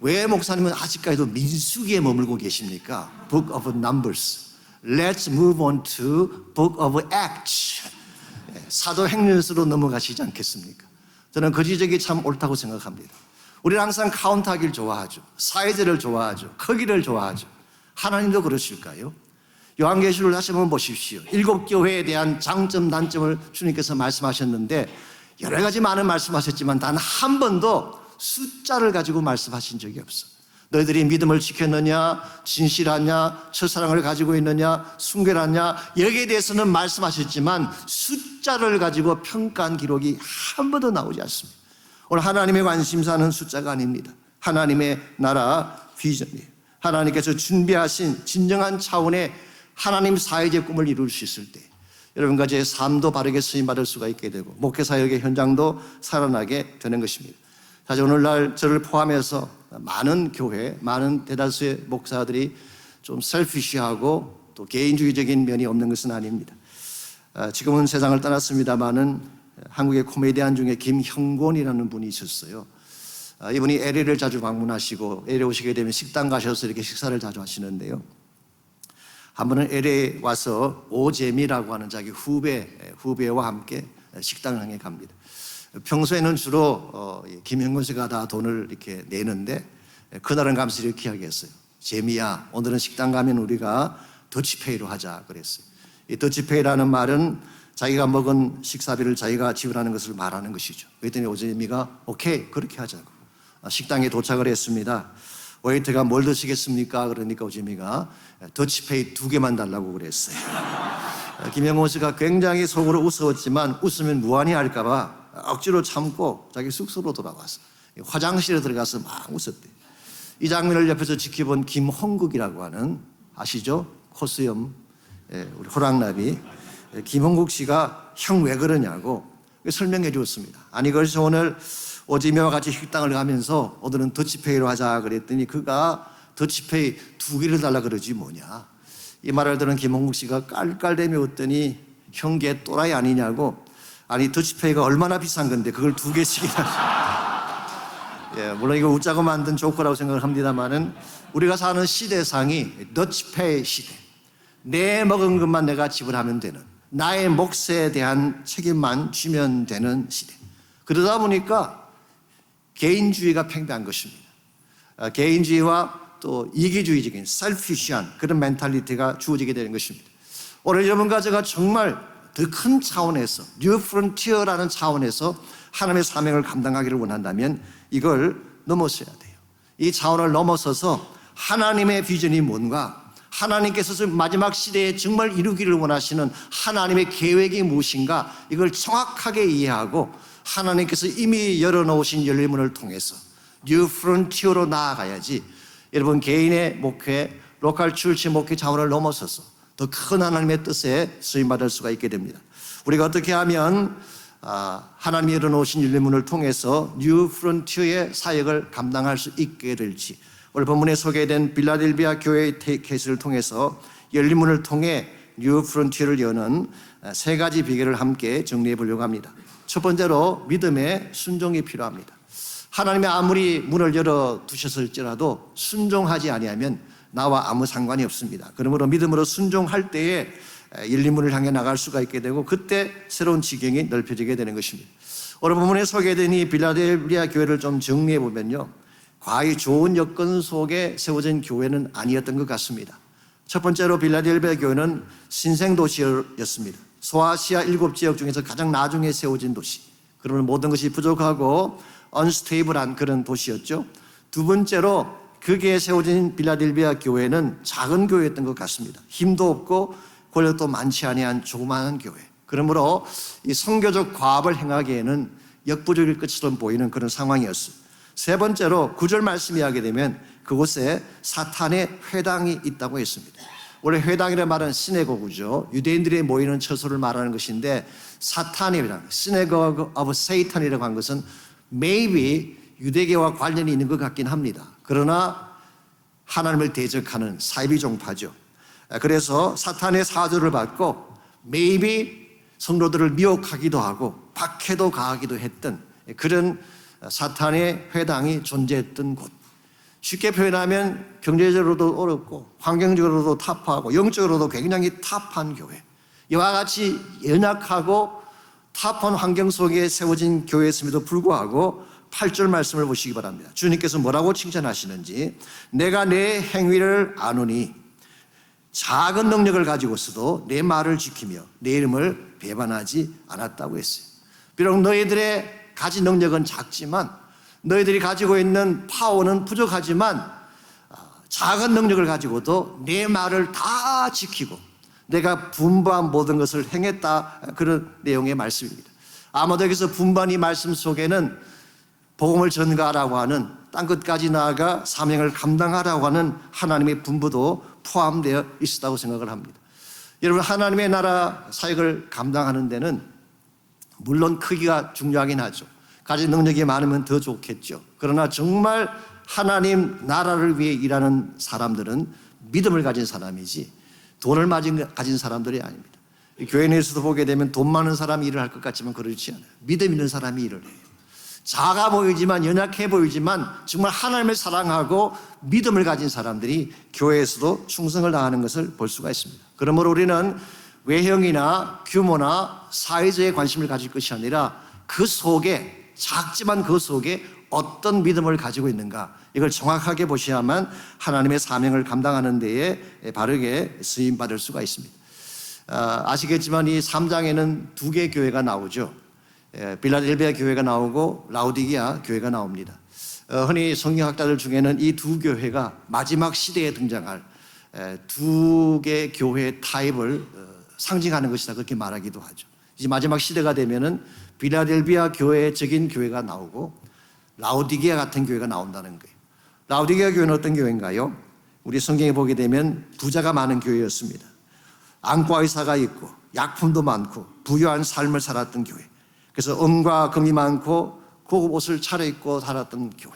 왜 목사님은 아직까지도 민수기에 머물고 계십니까? Book of Numbers. Let's move on to Book of Acts. 사도행전서로 넘어가시지 않겠습니까? 저는 그 지적이 참 옳다고 생각합니다. 우리는 항상 카운트하기를 좋아하죠. 사회제를 좋아하죠. 크기를 좋아하죠. 하나님도 그러실까요? 요한계시록을 다시 한번 보십시오. 7교회에 대한 장점, 단점을 주님께서 말씀하셨는데 여러 가지 많은 말씀하셨지만 단 한 번도 숫자를 가지고 말씀하신 적이 없어. 너희들이 믿음을 지켰느냐, 진실하냐, 첫사랑을 가지고 있느냐, 순결하냐, 여기에 대해서는 말씀하셨지만 숫자를 가지고 평가한 기록이 한 번도 나오지 않습니다. 오늘 하나님의 관심사는 숫자가 아닙니다. 하나님의 나라 비전이에요. 하나님께서 준비하신 진정한 차원의 하나님 사회적 꿈을 이룰 수 있을 때 여러분과 제 삶도 바르게 쓰임받을 수가 있게 되고 목회사역의 현장도 살아나게 되는 것입니다. 사실 오늘날 저를 포함해서 많은 교회, 많은 대다수의 목사들이 좀 셀피시하고 또 개인주의적인 면이 없는 것은 아닙니다. 지금은 세상을 떠났습니다마는 한국의 코미디언 중에 김형곤이라는 분이 있었어요. 이분이 LA를 자주 방문하시고 LA 오시게 되면 식당 가셔서 이렇게 식사를 자주 하시는데요. 한 번은 LA 와서 오재미라고 하는 자기 후배와 함께 식당을 향해 갑니다. 평소에는 주로 김형곤 씨가 다 돈을 이렇게 내는데 그날은 감사히 이렇게 이야기했어요. 재미야, 오늘은 식당 가면 우리가 더치페이로 하자 그랬어요. 이 더치페이라는 말은 자기가 먹은 식사비를 자기가 지불하는 것을 말하는 것이죠. 그랬더니 오재미가 오케이, 그렇게 하자고. 식당에 도착을 했습니다. 웨이터가 뭘 드시겠습니까? 그러니까 오재미가 더치페이 2개만 달라고 그랬어요. 김형곤 씨가 굉장히 속으로 웃었지만 웃으면 무안히 할까봐 억지로 참고 자기 숙소로 돌아왔어. 화장실에 들어가서 막 웃었대. 이 장면을 옆에서 지켜본 김홍국이라고 하는, 아시죠? 코스염 우리 호랑나비 김홍국 씨가 형 왜 그러냐고 설명해 주었습니다. 아니 그래서 오늘 오재미와 같이 식당을 가면서 오늘은 더치페이로 하자 그랬더니 그가 더치페이 2개를 달라 그러지 뭐냐. 이 말을 들은 김홍국 씨가 깔깔대며 웃더니 형 걔 또라이 아니냐고. 아니 더치페이가 얼마나 비싼 건데 그걸 2개씩이나. 물론 이거 웃자고 만든 조커라고 생각을 합니다만은 우리가 사는 시대상이 더치페이 시대. 내 먹은 것만 내가 지불하면 되는, 나의 몫에 대한 책임만 지면 되는 시대. 그러다 보니까 개인주의가 팽배한 것입니다. 개인주의와 또 이기주의적인 셀피시한 그런 멘탈리티가 주어지게 되는 것입니다. 오늘 여러분과 제가 정말 더 큰 차원에서 뉴 프론티어라는 차원에서 하나님의 사명을 감당하기를 원한다면 이걸 넘어서야 돼요. 이 차원을 넘어서서 하나님의 비전이 뭔가, 하나님께서 마지막 시대에 정말 이루기를 원하시는 하나님의 계획이 무엇인가, 이걸 정확하게 이해하고 하나님께서 이미 열어놓으신 열리문을 통해서 뉴 프론티어로 나아가야지 여러분 개인의 목회, 로컬 출치 목회 차원을 넘어서서 더 큰 하나님의 뜻에 쓰임받을 수가 있게 됩니다. 우리가 어떻게 하면 하나님이 열어놓으신 열리문을 통해서 뉴 프론티어의 사역을 감당할 수 있게 될지, 오늘 본문에 소개된 빌라델비아 교회의 케이스를 통해서 열리문을 통해 뉴 프론티어를 여는 3가지 비결을 함께 정리해 보려고 합니다. 첫 번째로 믿음의 순종이 필요합니다. 하나님이 아무리 문을 열어두셨을지라도 순종하지 아니하면 나와 아무 상관이 없습니다. 그러므로 믿음으로 순종할 때에 열린 문을 향해 나갈 수가 있게 되고 그때 새로운 지경이 넓혀지게 되는 것입니다. 오늘 본문에 소개된 이 빌라델비아 교회를 좀 정리해 보면요, 과히 좋은 여건 속에 세워진 교회는 아니었던 것 같습니다. 첫 번째로 빌라델비아 교회는 신생도시였습니다. 소아시아 7지역 중에서 가장 나중에 세워진 도시. 그러면 모든 것이 부족하고 언스테이블한 그런 도시였죠. 두 번째로 거기에 세워진 빌라델비아 교회는 작은 교회였던 것 같습니다. 힘도 없고 권력도 많지 아니한 조그마한 교회. 그러므로 이 선교적 과업을 행하기에는 역부족일 것처럼 보이는 그런 상황이었어요. 세 번째로 9절 말씀이 하게 되면 그곳에 사탄의 회당이 있다고 했습니다. 원래 회당이라는 말은 시네고그죠. 유대인들이 모이는 처소를 말하는 것인데 사탄의 회당, 시네고그 오브 세이탄이라고 한 것은 maybe 유대교와 관련이 있는 것 같긴 합니다. 그러나 하나님을 대적하는 사이비 종파죠. 그래서 사탄의 사조를 받고 maybe 성도들을 미혹하기도 하고 박해도 가하기도 했던 그런 사탄의 회당이 존재했던 곳. 쉽게 표현하면 경제적으로도 어렵고 환경적으로도 타프하고 영적으로도 굉장히 타프한 교회. 이와 같이 연약하고 타프한 환경 속에 세워진 교회였음에도 불구하고 8절 말씀을 보시기 바랍니다. 주님께서 뭐라고 칭찬하시는지, 내가 내 행위를 아노니 작은 능력을 가지고서도 내 말을 지키며 내 이름을 배반하지 않았다고 했어요. 비록 너희들의 가진 능력은 작지만, 너희들이 가지고 있는 파워는 부족하지만 작은 능력을 가지고도 내 말을 다 지키고 내가 분부한 모든 것을 행했다, 그런 내용의 말씀입니다. 아마도 여기서 분부한 이 말씀 속에는 복음을 전가하라고 하는 땅끝까지 나아가 사명을 감당하라고 하는 하나님의 분부도 포함되어 있었다고 생각을 합니다. 여러분, 하나님의 나라 사역을 감당하는 데는 물론 크기가 중요하긴 하죠. 가진 능력이 많으면 더 좋겠죠. 그러나 정말 하나님 나라를 위해 일하는 사람들은 믿음을 가진 사람이지 돈을 가진 사람들이 아닙니다. 교회 내에서도 보게 되면 돈 많은 사람이 일을 할 것 같지만 그렇지 않아요. 믿음 있는 사람이 일을 해요. 작아 보이지만, 연약해 보이지만 정말 하나님을 사랑하고 믿음을 가진 사람들이 교회에서도 충성을 다하는 것을 볼 수가 있습니다. 그러므로 우리는 외형이나 규모나 사이즈에 관심을 가질 것이 아니라 그 속에, 작지만 그 속에 어떤 믿음을 가지고 있는가, 이걸 정확하게 보셔야만 하나님의 사명을 감당하는 데에 바르게 쓰임받을 수가 있습니다. 아시겠지만 이 3장에는 두 개의 교회가 나오죠. 빌라델비아 교회가 나오고 라우디게아 교회가 나옵니다. 흔히 성경학자들 중에는 이 두 교회가 마지막 시대에 등장할 두 개의 교회의 타입을 상징하는 것이다, 그렇게 말하기도 하죠. 이제 마지막 시대가 되면은 빌라델비아 교회적인 교회가 나오고 라우디게아 같은 교회가 나온다는 거예요. 라우디게아 교회는 어떤 교회인가요? 우리 성경에 보게 되면 부자가 많은 교회였습니다. 안과 의사가 있고 약품도 많고 부유한 삶을 살았던 교회. 그래서 은과 금이 많고 고급 옷을 차려입고 살았던 교회.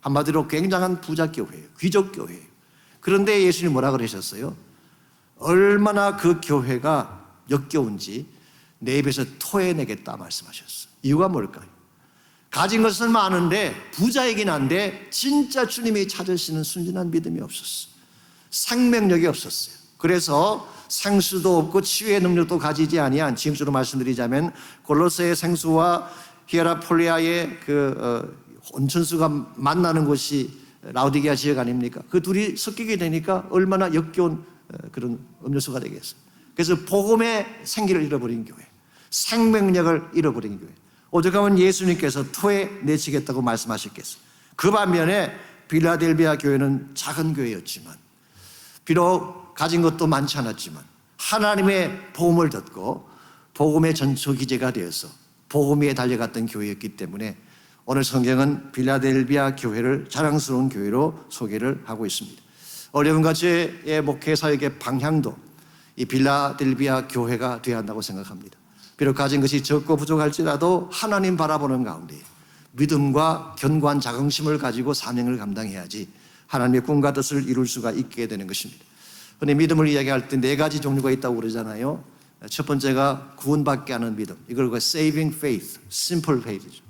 한마디로 굉장한 부자 교회예요. 귀족 교회예요. 그런데 예수님이 뭐라 그러셨어요? 얼마나 그 교회가 역겨운지 내 입에서 토해내겠다 말씀하셨어요. 이유가 뭘까요? 가진 것은 많은데 부자이긴 한데 진짜 주님이 찾으시는 순진한 믿음이 없었어요. 생명력이 없었어요. 그래서 생수도 없고 치유의 능력도 가지지 아니한, 지금처럼 말씀드리자면 골로새의 생수와 히에라폴리아의 온천수가 만나는 곳이 라우디게아 지역 아닙니까? 그 둘이 섞이게 되니까 얼마나 역겨운 그런 음료수가 되겠어요. 그래서 복음의 생기를 잃어버린 교회, 생명력을 잃어버린 교회. 오죽하면 예수님께서 토해내시겠다고 말씀하셨겠어요. 그 반면에 빌라델비아 교회는 작은 교회였지만, 비록 가진 것도 많지 않았지만 하나님의 복음을 듣고 복음의 전초기제가 되어서 복음 위에 달려갔던 교회였기 때문에 오늘 성경은 빌라델비아 교회를 자랑스러운 교회로 소개를 하고 있습니다. 여러분과 저의 목회 사역의 방향도 이 빌라델비아 교회가 되어야 한다고 생각합니다. 비록 가진 것이 적고 부족할지라도 하나님 바라보는 가운데 믿음과 견고한 자긍심을 가지고 사명을 감당해야지 하나님의 꿈과 뜻을 이룰 수가 있게 되는 것입니다. 근데 믿음을 이야기할 때 네 가지 종류가 있다고 그러잖아요. 첫 번째가 구원받게 하는 믿음, 이걸 saving faith, simple faith죠.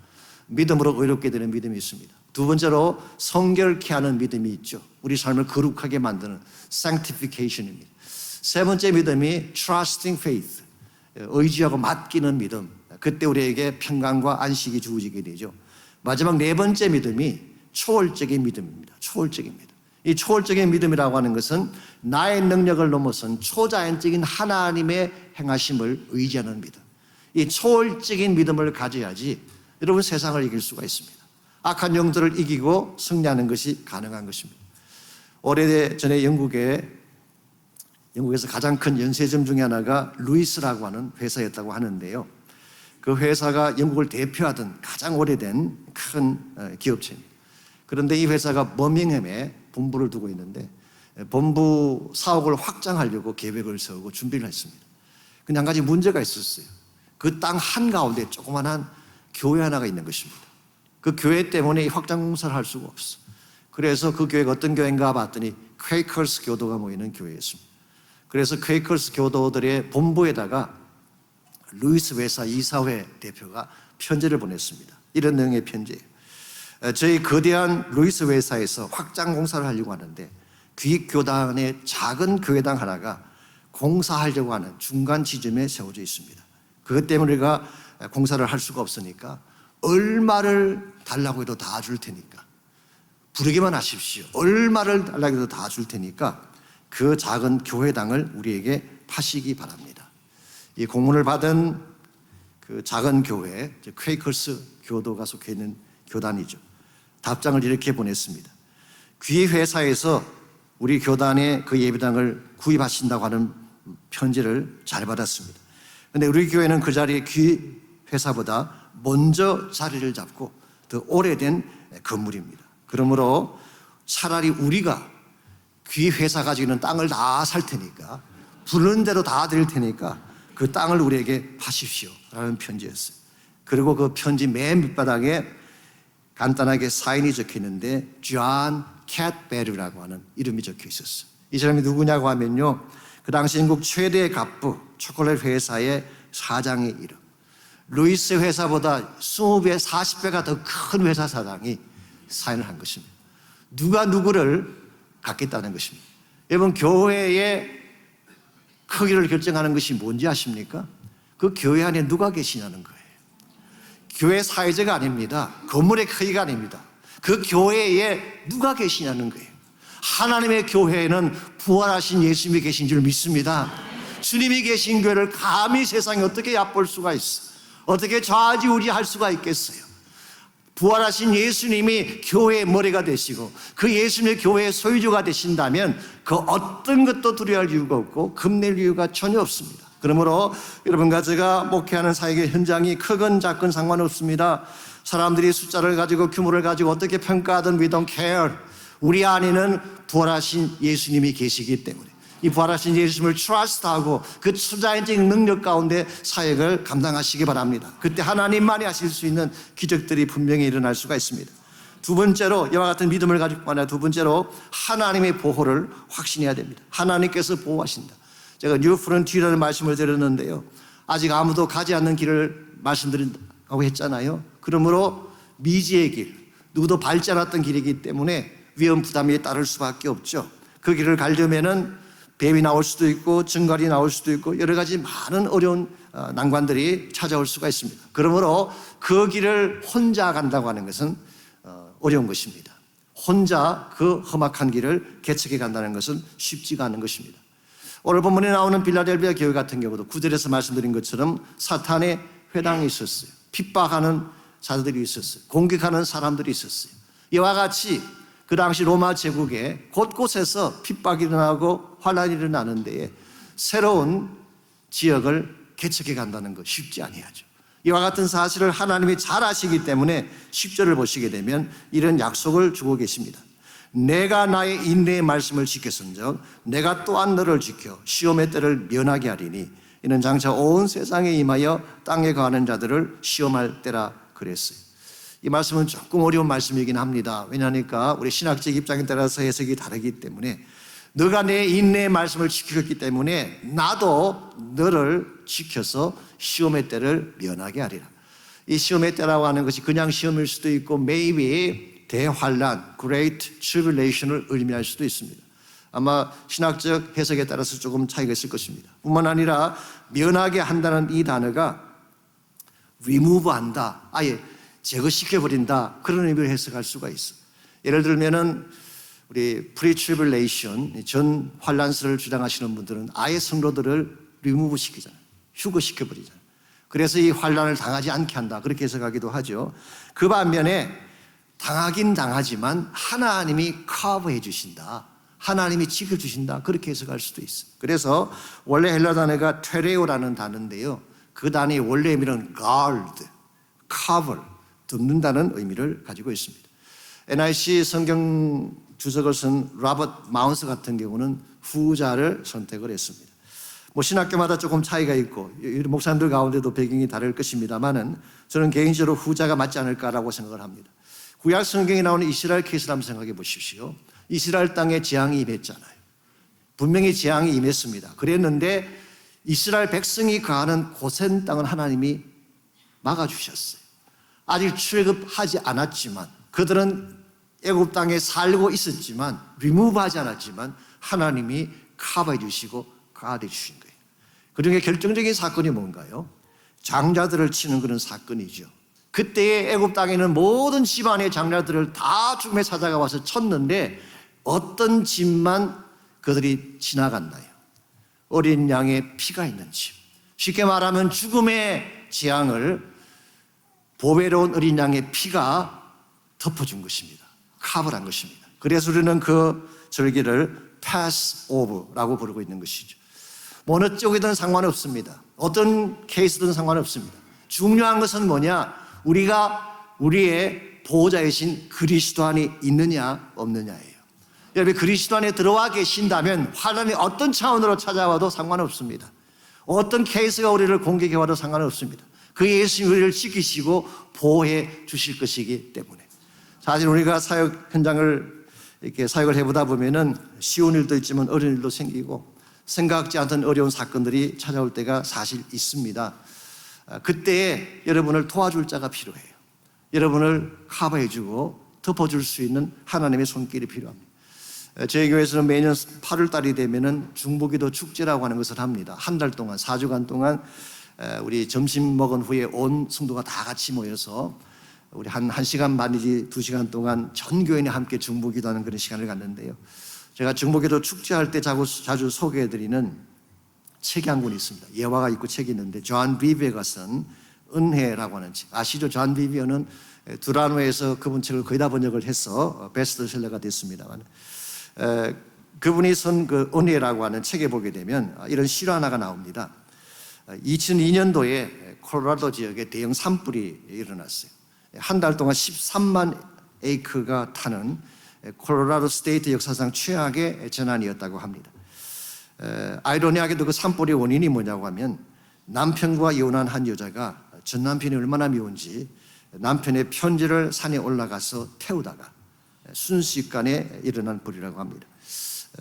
믿음으로 의롭게 되는 믿음이 있습니다. 두 번째로 성결케 하는 믿음이 있죠. 우리 삶을 거룩하게 만드는 sanctification입니다. 세 번째 믿음이 trusting faith, 의지하고 맡기는 믿음. 그때 우리에게 평강과 안식이 주어지게 되죠. 마지막 네 번째 믿음이 초월적인 믿음입니다. 초월적인 믿음. 이 초월적인 믿음이라고 하는 것은 나의 능력을 넘어선 초자연적인 하나님의 행하심을 의지하는 믿음. 이 초월적인 믿음을 가져야지 여러분 세상을 이길 수가 있습니다. 악한 영들을 이기고 승리하는 것이 가능한 것입니다. 오래전에 영국에서 가장 큰 연쇄점 중에 하나가 루이스라고 하는 회사였다고 하는데요. 그 회사가 영국을 대표하던 가장 오래된 큰 기업체입니다. 그런데 이 회사가 버밍햄에 본부를 두고 있는데 본부 사옥을 확장하려고 계획을 세우고 준비를 했습니다. 근데 한 가지 문제가 있었어요. 그 땅 한가운데 조그만한 교회 하나가 있는 것입니다. 그 교회 때문에 이 확장 공사를 할 수가 없어. 그래서 그 교회가 어떤 교회인가 봤더니 퀘이커스 교도가 모이는 교회였습니다. 그래서 퀘이커스 교도들의 본부에다가 루이스 회사 이사회 대표가 편지를 보냈습니다. 이런 내용의 편지예요. 저희 거대한 루이스 회사에서 확장 공사를 하려고 하는데 귀익교단의 작은 교회당 하나가 공사하려고 하는 중간 지점에 세워져 있습니다. 그것 때문에 우리가 공사를 할 수가 없으니까 얼마를 달라고 해도 다 줄 테니까, 부르기만 하십시오. 얼마를 달라고 해도 다 줄 테니까 그 작은 교회당을 우리에게 파시기 바랍니다. 이 공문을 받은 그 작은 교회, 퀘이커스 교도가 속해 있는 교단이죠. 답장을 이렇게 보냈습니다. 귀 회사에서 우리 교단의 그 예배당을 구입하신다고 하는 편지를 잘 받았습니다. 그런데 우리 교회는 그 자리에 귀 회사보다 먼저 자리를 잡고 더 오래된 건물입니다. 그러므로 차라리 우리가 귀회사 가지고 있는 땅을 다 살 테니까 부르는 대로 다 드릴 테니까 그 땅을 우리에게 파십시오 라는 편지였어요. 그리고 그 편지 맨 밑바닥에 간단하게 사인이 적혀 있는데 존 캣베리라고 하는 이름이 적혀 있었어요. 이 사람이 누구냐고 하면요, 그 당시 영국 최대 갑부 초콜릿 회사의 사장의 이름, 루이스 회사보다 20배, 40배가 더 큰 회사 사장이 사인을 한 것입니다. 누가 누구를 갖겠다는 것입니다. 여러분, 교회의 크기를 결정하는 것이 뭔지 아십니까? 그 교회 안에 누가 계시냐는 거예요. 교회 사회자가 아닙니다. 건물의 크기가 아닙니다. 그 교회에 누가 계시냐는 거예요. 하나님의 교회에는 부활하신 예수님이 계신 줄 믿습니다. 주님이 계신 교회를 감히 세상에 어떻게 얕볼 수가 있어? 어떻게 좌지우지할 수가 있겠어요? 부활하신 예수님이 교회의 머리가 되시고 그 예수님의 교회의 소유주가 되신다면 그 어떤 것도 두려워할 이유가 없고 겁낼 이유가 전혀 없습니다. 그러므로 여러분과 제가 목회하는 사역의 현장이 크건 작건 상관없습니다. 사람들이 숫자를 가지고 규모를 가지고 어떻게 평가하든 we don't care. 우리 안에는 부활하신 예수님이 계시기 때문에 이 부활하신 예수님을 트러스트하고 그 초자연적인 능력 가운데 사역을 감당하시기 바랍니다. 그때 하나님만이 하실 수 있는 기적들이 분명히 일어날 수가 있습니다. 두 번째로, 이와 같은 믿음을 가지고 하나, 두 번째로 하나님의 보호를 확신해야 됩니다. 하나님께서 보호하신다. 제가 뉴 프론티어라는 말씀을 드렸는데요, 아직 아무도 가지 않는 길을 말씀드린다고 했잖아요. 그러므로 미지의 길, 누구도 밟지 않았던 길이기 때문에 위험 부담이 따를 수밖에 없죠. 그 길을 가려면은 뱀이 나올 수도 있고 증갈이 나올 수도 있고 여러 가지 많은 어려운 난관들이 찾아올 수가 있습니다. 그러므로 그 길을 혼자 간다고 하는 것은 어려운 것입니다. 혼자 그 험악한 길을 개척해 간다는 것은 쉽지가 않은 것입니다. 오늘 본문에 나오는 빌라델비아 교회 같은 경우도 9절에서 말씀드린 것처럼 사탄의 회당이 있었어요. 핍박하는 자들이 있었어요. 공격하는 사람들이 있었어요. 이와 같이 그 당시 로마 제국에 곳곳에서 핍박이 일어나고 환란이 일어나는 데에 새로운 지역을 개척해 간다는 것 쉽지 아니하죠. 이와 같은 사실을 하나님이 잘 아시기 때문에 10절을 보시게 되면 이런 약속을 주고 계십니다. 내가 나의 인내의 말씀을 지켰은즉 내가 또한 너를 지켜 시험의 때를 면하게 하리니 이는 장차 온 세상에 임하여 땅에 거하는 자들을 시험할 때라 그랬어요. 이 말씀은 조금 어려운 말씀이긴 합니다. 왜냐하니까 우리 신학적 입장에 따라서 해석이 다르기 때문에 너가 내 인내의 말씀을 지켰기 때문에 나도 너를 지켜서 시험의 때를 면하게 하리라. 이 시험의 때라고 하는 것이 그냥 시험일 수도 있고 maybe 대환란, Great Tribulation을 의미할 수도 있습니다. 아마 신학적 해석에 따라서 조금 차이가 있을 것입니다. 뿐만 아니라 면하게 한다는 이 단어가 remove한다, 아예 제거시켜버린다, 그런 의미를 해석할 수가 있어요. 예를 들면은 우리 프리트리블레이션, 전 환란설을 주장하시는 분들은 아예 성도들을 리무브 시키잖아요. 휴거시켜버리잖아요. 그래서 이 환란을 당하지 않게 한다, 그렇게 해석하기도 하죠. 그 반면에 당하긴 당하지만 하나님이 커버해 주신다, 하나님이 지켜주신다, 그렇게 해석할 수도 있어요. 그래서 원래 헬라 단어가 테레오라는 단어인데요, 그 단어의 원래 의미는 guard, cover, 덮는다는 의미를 가지고 있습니다. NIC 성경 주석을 쓴 로버트 마운스 같은 경우는 후자를 선택을 했습니다. 뭐 신학교마다 조금 차이가 있고 목사님들 가운데도 배경이 다를 것입니다만은 저는 개인적으로 후자가 맞지 않을까라고 생각을 합니다. 구약 성경에 나오는 이스라엘 케이스를 한번 생각해 보십시오. 이스라엘 땅에 재앙이 임했잖아요. 분명히 재앙이 임했습니다. 그랬는데 이스라엘 백성이 거하는 고센 땅은 하나님이 막아주셨어요. 아직 출애굽하지 않았지만 그들은 애굽 땅에 살고 있었지만 리무브하지 않았지만 하나님이 커버해 주시고 가드해 주신 거예요. 그중에 결정적인 사건이 뭔가요? 장자들을 치는 그런 사건이죠. 그때의 애굽 땅에는 모든 집안의 장자들을 다 죽음에 찾아가 와서 쳤는데 어떤 집만 그들이 지나갔나요? 어린 양의 피가 있는 집. 쉽게 말하면 죽음의 재앙을 보배로운 어린 양의 피가 덮어준 것입니다. 커버한 것입니다. 그래서 우리는 그 절기를 Passover라고 부르고 있는 것이죠. 어느 쪽이든 상관없습니다. 어떤 케이스든 상관없습니다. 중요한 것은 뭐냐? 우리가 우리의 보호자이신 그리스도 안에 있느냐 없느냐예요. 여러분 그리스도 안에 들어와 계신다면 환란이 어떤 차원으로 찾아와도 상관없습니다. 어떤 케이스가 우리를 공격해 와도 상관없습니다. 그 예수님이 우리를 지키시고 보호해 주실 것이기 때문에. 사실 우리가 사역 현장을 이렇게 사역을 해보다 보면은 쉬운 일도 있지만 어려운 일도 생기고 생각지 않던 어려운 사건들이 찾아올 때가 사실 있습니다. 그때에 여러분을 도와줄 자가 필요해요. 여러분을 커버해주고 덮어줄 수 있는 하나님의 손길이 필요합니다. 저희 교회에서는 매년 8월 달이 되면은 중보기도 축제라고 하는 것을 합니다. 한 달 동안 4주간 동안 우리 점심 먹은 후에 온 성도가 다 같이 모여서 우리 한 1시간 반이지 2시간 동안 전 교인이 함께 중보기도하는 그런 시간을 갖는데요. 제가 중보기도 축제할 때 자주 소개해드리는 책이 한 권 있습니다. 예화가 있고 책이 있는데 존 비비어가 쓴 은혜라고 하는 책 아시죠? 존 비비어는 두라노에서 그분 책을 거의 다 번역을 해서 베스트셀러가 됐습니다만 그분이 쓴 그 은혜라고 하는 책에 보게 되면 이런 실화 하나가 나옵니다. 2002년도에 콜로라도 지역에 대형 산불이 일어났어요. 한 달 동안 13만 에이크가 타는 콜로라도 스테이트 역사상 최악의 재난이었다고 합니다. 아이러니하게도 그 산불의 원인이 뭐냐고 하면 남편과 이혼한 한 여자가 전 남편이 얼마나 미운지 남편의 편지를 산에 올라가서 태우다가 순식간에 일어난 불이라고 합니다.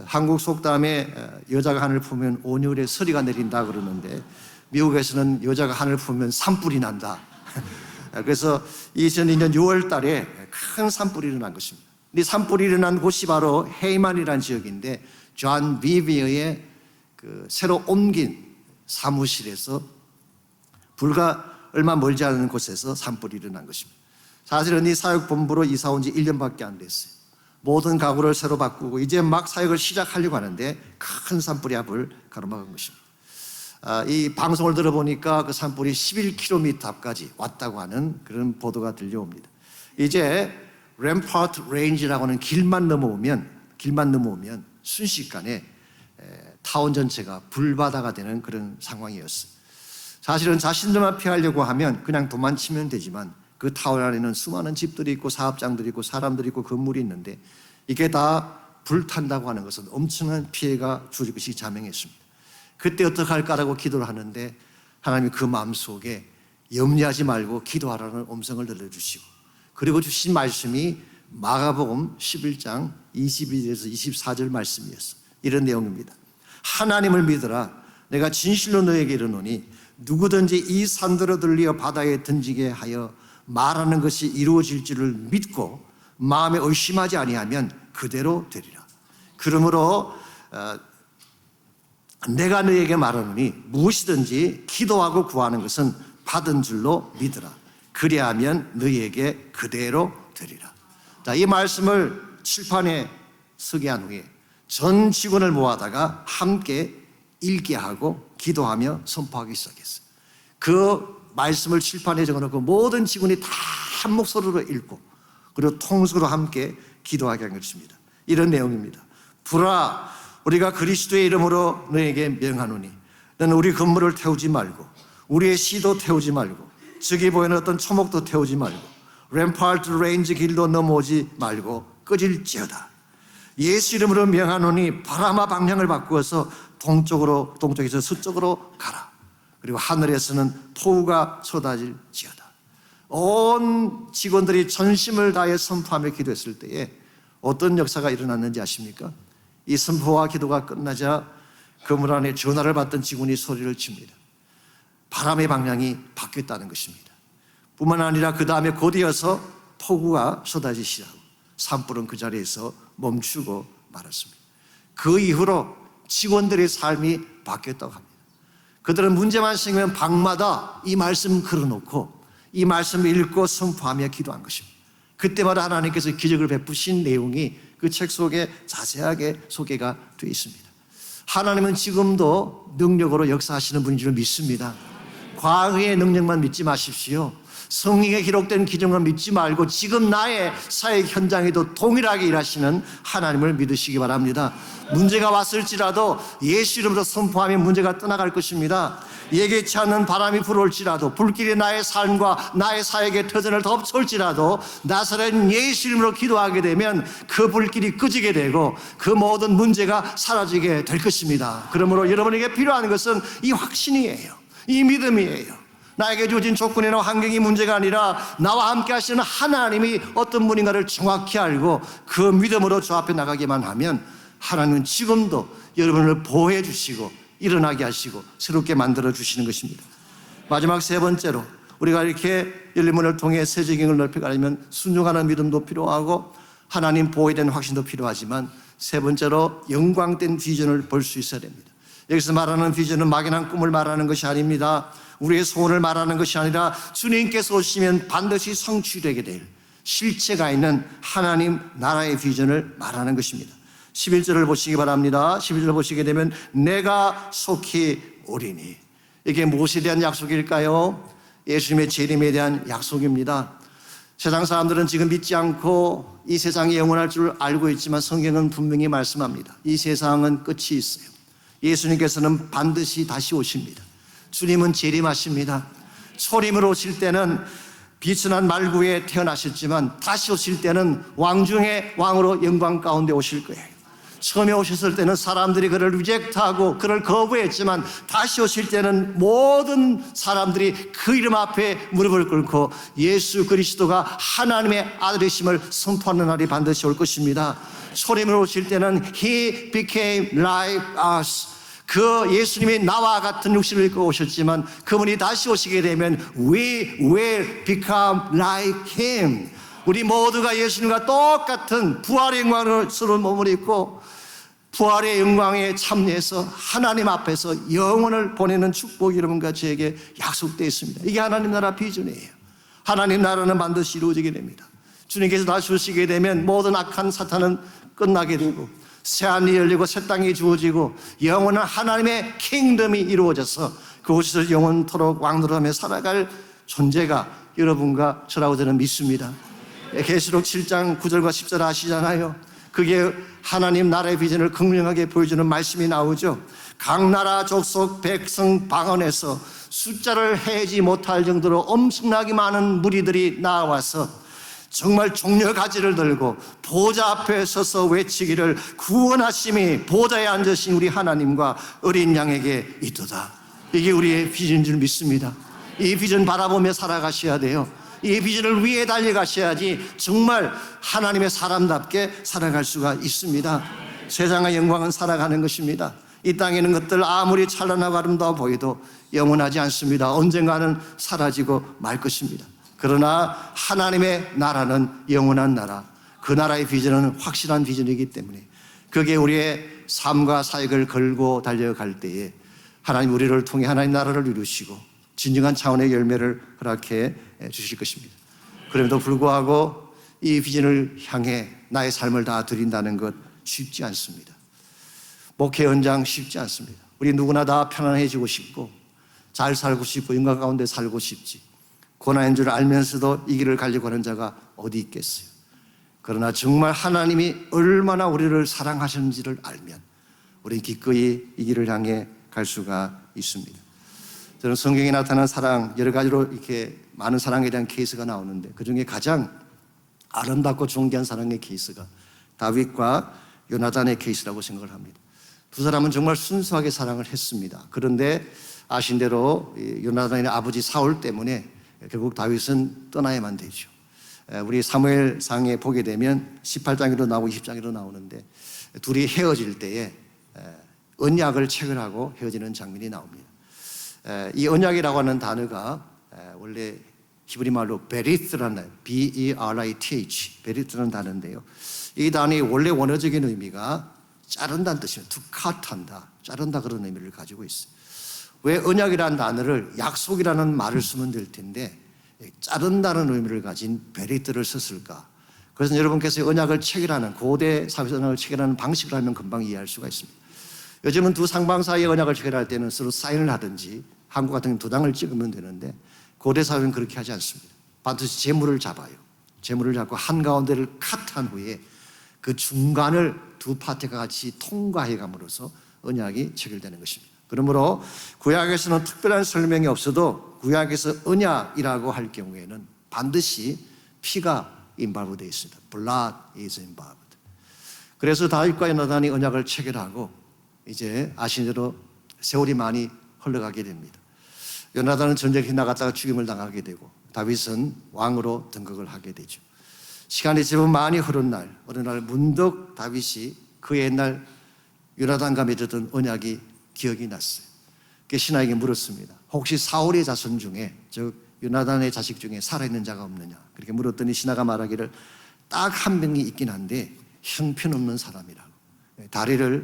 한국 속담에 여자가 하늘 보면 온열의 서리가 내린다 그러는데 미국에서는 여자가 하늘 보면 산불이 난다. 그래서 2002년 6월 달에 큰 산불이 일어난 것입니다. 이 산불이 일어난 곳이 바로 헤이만이라는 지역인데 존 비비어의 그 새로 옮긴 사무실에서 불과 얼마 멀지 않은 곳에서 산불이 일어난 것입니다. 사실은 이 사역본부로 이사 온 지 1년밖에 안 됐어요. 모든 가구를 새로 바꾸고 이제 막 사역을 시작하려고 하는데 큰 산불이 앞을 가로막은 것입니다. 이 방송을 들어보니까 그 산불이 11km 앞까지 왔다고 하는 그런 보도가 들려옵니다. 이제 램파트 레인지라고 하는 길만 넘어오면 순식간에 타운 전체가 불바다가 되는 그런 상황이었어요. 사실은 자신들만 피하려고 하면 그냥 도망치면 되지만 그 타운 안에는 수많은 집들이 있고 사업장들이 있고 사람들이 있고 건물이 있는데 이게 다 불탄다고 하는 것은 엄청난 피해가 줄 것이 자명했습니다. 그때 어떻게 할까라고 기도를 하는데 하나님이 그 마음속에 염려하지 말고 기도하라는 음성을 들려주시고 그리고 주신 말씀이 마가복음 11장 22절에서 24절 말씀이었어요. 이런 내용입니다. 하나님을 믿으라. 내가 진실로 너에게 이르노니 누구든지 이 산들어 들리어 바다에 던지게 하여 말하는 것이 이루어질 줄을 믿고 마음에 의심하지 아니하면 그대로 되리라. 그러므로 내가 너에게 말하노니 무엇이든지 기도하고 구하는 것은 받은 줄로 믿으라. 그리하면 너희에게 그대로 되리라. 자, 이 말씀을 칠판에 쓰게 한 후에 전 직원을 모아다가 함께 읽게 하고 기도하며 선포하기 시작했어요. 그 말씀을 칠판에 적어놓고 모든 직원이 다 한 목소리로 읽고 그리고 통속으로 함께 기도하게 한 것입니다. 이런 내용입니다. 불아, 우리가 그리스도의 이름으로 너에게 명하노니 너는 우리 건물을 태우지 말고 우리의 시도 태우지 말고 저기 보이는 어떤 초목도 태우지 말고 램파트 레인지 길도 넘어오지 말고 꺼질지어다. 예수 이름으로 명하노니 바람아 방향을 바꾸어서 동쪽에서 서쪽으로 가라. 그리고 하늘에서는 폭우가 쏟아질지어다. 온 직원들이 전심을 다해 선포하며 기도했을 때에 어떤 역사가 일어났는지 아십니까? 이 선포와 기도가 끝나자 건물 안에 전화를 받던 직원이 소리를 칩니다. 바람의 방향이 바뀌었다는 것입니다. 뿐만 아니라 그 다음에 곧이어서 폭우가 쏟아지기 시작하고 산불은 그 자리에서 멈추고 말았습니다. 그 이후로 직원들의 삶이 바뀌었다고 합니다. 그들은 문제만 생기면 방마다 이 말씀 걸어놓고 이 말씀을 읽고 선포하며 기도한 것입니다. 그때마다 하나님께서 기적을 베푸신 내용이 그 책 속에 자세하게 소개가 되어 있습니다. 하나님은 지금도 능력으로 역사하시는 분인 줄 믿습니다. 과거의 능력만 믿지 마십시오. 성경에 기록된 기적만 믿지 말고 지금 나의 사역 현장에도 동일하게 일하시는 하나님을 믿으시기 바랍니다. 문제가 왔을지라도 예수 이름으로 선포하면 문제가 떠나갈 것입니다. 예기치 않는 바람이 불어올지라도 불길이 나의 삶과 나의 사역의 터전을 덮쳐올지라도 나사렛 예수 이름으로 기도하게 되면 그 불길이 꺼지게 되고 그 모든 문제가 사라지게 될 것입니다. 그러므로 여러분에게 필요한 것은 이 확신이에요. 이 믿음이에요. 나에게 주어진 조건이나 환경이 문제가 아니라 나와 함께 하시는 하나님이 어떤 분인가를 정확히 알고 그 믿음으로 주 앞에 나가기만 하면 하나님은 지금도 여러분을 보호해 주시고 일어나게 하시고 새롭게 만들어 주시는 것입니다. 마지막 세 번째로 우리가 이렇게 열린 문을 통해 세계경을 넓혀가려면 순종하는 믿음도 필요하고 하나님 보호에 대한 확신도 필요하지만 세 번째로 영광된 비전을 볼 수 있어야 됩니다. 여기서 말하는 비전은 막연한 꿈을 말하는 것이 아닙니다. 우리의 소원을 말하는 것이 아니라 주님께서 오시면 반드시 성취되게 될 실체가 있는 하나님 나라의 비전을 말하는 것입니다. 11절을 보시기 바랍니다. 11절을 보시게 되면 내가 속히 오리니. 이게 무엇에 대한 약속일까요? 예수님의 재림에 대한 약속입니다. 세상 사람들은 지금 믿지 않고 이 세상이 영원할 줄 알고 있지만 성경은 분명히 말씀합니다. 이 세상은 끝이 있어요. 예수님께서는 반드시 다시 오십니다. 주님은 재림하십니다. 초림으로 오실 때는 비천한 말구에 태어나셨지만 다시 오실 때는 왕 중에 왕으로 영광 가운데 오실 거예요. 처음에 오셨을 때는 사람들이 그를 리젝트하고 그를 거부했지만 다시 오실 때는 모든 사람들이 그 이름 앞에 무릎을 꿇고 예수 그리스도가 하나님의 아들이심을 선포하는 날이 반드시 올 것입니다. 초림으로 오실 때는 He became like us. 그 예수님이 나와 같은 육신을 입고 오셨지만 그분이 다시 오시게 되면 We will become like Him. 우리 모두가 예수님과 똑같은 부활의 영광스러운 몸을 입고 부활의 영광에 참여해서 하나님 앞에서 영원을 보내는 축복이 여러분과 저에게 약속되어 있습니다. 이게 하나님 나라 비전이에요. 하나님 나라는 반드시 이루어지게 됩니다. 주님께서 다시 오시게 되면 모든 악한 사탄은 끝나게 되고 새하늘이 열리고 새 땅이 주어지고 영원한 하나님의 킹덤이 이루어져서 그곳에서 영원토록 왕노릇하며 살아갈 존재가 여러분과 저라고 저는 믿습니다. 계시록 7장 9절과 10절 아시잖아요. 그게 하나님 나라의 비전을 극명하게 보여주는 말씀이 나오죠. 각 나라 족속 백성 방언에서 숫자를 헤지 못할 정도로 엄청나게 많은 무리들이 나와서 정말 종려 가지를 들고 보좌 앞에 서서 외치기를 구원하심이 보좌에 앉으신 우리 하나님과 어린 양에게 있도다. 이게 우리의 비전인 줄 믿습니다. 이 비전 바라보며 살아가셔야 돼요. 이 비전을 위해 달려가셔야지 정말 하나님의 사람답게 살아갈 수가 있습니다. 세상의 영광은 살아가는 것입니다. 이 땅에 있는 것들 아무리 찬란하고 아름다워 보여도 영원하지 않습니다. 언젠가는 사라지고 말 것입니다. 그러나 하나님의 나라는 영원한 나라, 그 나라의 비전은 확실한 비전이기 때문에 그게 우리의 삶과 사역을 걸고 달려갈 때에 하나님 우리를 통해 하나님 나라를 이루시고 진정한 차원의 열매를 허락해 주실 것입니다. 그럼에도 불구하고 이 비전을 향해 나의 삶을 다 드린다는 것 쉽지 않습니다. 목회 현장 쉽지 않습니다. 우리 누구나 다 편안해지고 싶고 잘 살고 싶고 영광 가운데 살고 싶지, 고난인 줄 알면서도 이 길을 가려고 하는 자가 어디 있겠어요. 그러나 정말 하나님이 얼마나 우리를 사랑하셨는지를 알면 우리는 기꺼이 이 길을 향해 갈 수가 있습니다. 저는 성경에 나타난 사랑 여러 가지로 이렇게 많은 사랑에 대한 케이스가 나오는데 그중에 가장 아름답고 존귀한 사랑의 케이스가 다윗과 요나단의 케이스라고 생각을 합니다. 두 사람은 정말 순수하게 사랑을 했습니다. 그런데 아신 대로 요나단의 아버지 사울 때문에 결국 다윗은 떠나야만 되죠. 우리 사무엘상에 보게 되면 18장에도 나오고 20장에도 나오는데 둘이 헤어질 때에 언약을 체결하고 헤어지는 장면이 나옵니다. 이 언약이라고 하는 단어가 원래 히브리 말로 베리트라는 B-E-R-I-T-H 베리트라는 단어인데요. 이 단어의 원래 원어적인 의미가 자른다는 뜻이에요. to cut 한다, 자른다 그런 의미를 가지고 있어요. 왜 언약이라는 단어를 약속이라는 말을 쓰면 될 텐데 자른다는 의미를 가진 베리트를 썼을까? 그래서 여러분께서 언약을 체결하는 고대 사회에서 언약을 체결하는 방식을 하면 금방 이해할 수가 있습니다. 요즘은 두 상방 사이의 언약을 체결할 때는 서로 사인을 하든지 한국 같은 경우 2장을 찍으면 되는데 고대 사회는 그렇게 하지 않습니다. 반드시 재물을 잡아요. 재물을 잡고 한가운데를 컷한 후에 그 중간을 두 파트가 같이 통과해 감으로써 언약이 체결되는 것입니다. 그러므로 구약에서는 특별한 설명이 없어도 구약에서 언약이라고 할 경우에는 반드시 피가 인발브 되어 있습니다. Blood is involved. 그래서 다윗과 요나단이 언약을 체결하고 이제 아시는 대로 세월이 많이 흘러가게 됩니다. 요나단은 전쟁에 나갔다가 죽임을 당하게 되고 다윗은 왕으로 등극을 하게 되죠. 시간이 제법 많이 흐른 날, 어느 날 문득 다윗이 그 옛날 요나단과 맺었던 언약이 기억이 났어요. 그 신하에게 물었습니다. 혹시 사울의 자손 중에, 즉 요나단의 자식 중에 살아있는 자가 없느냐? 그렇게 물었더니 신하가 말하기를 딱 한 명이 있긴 한데 형편없는 사람이라고.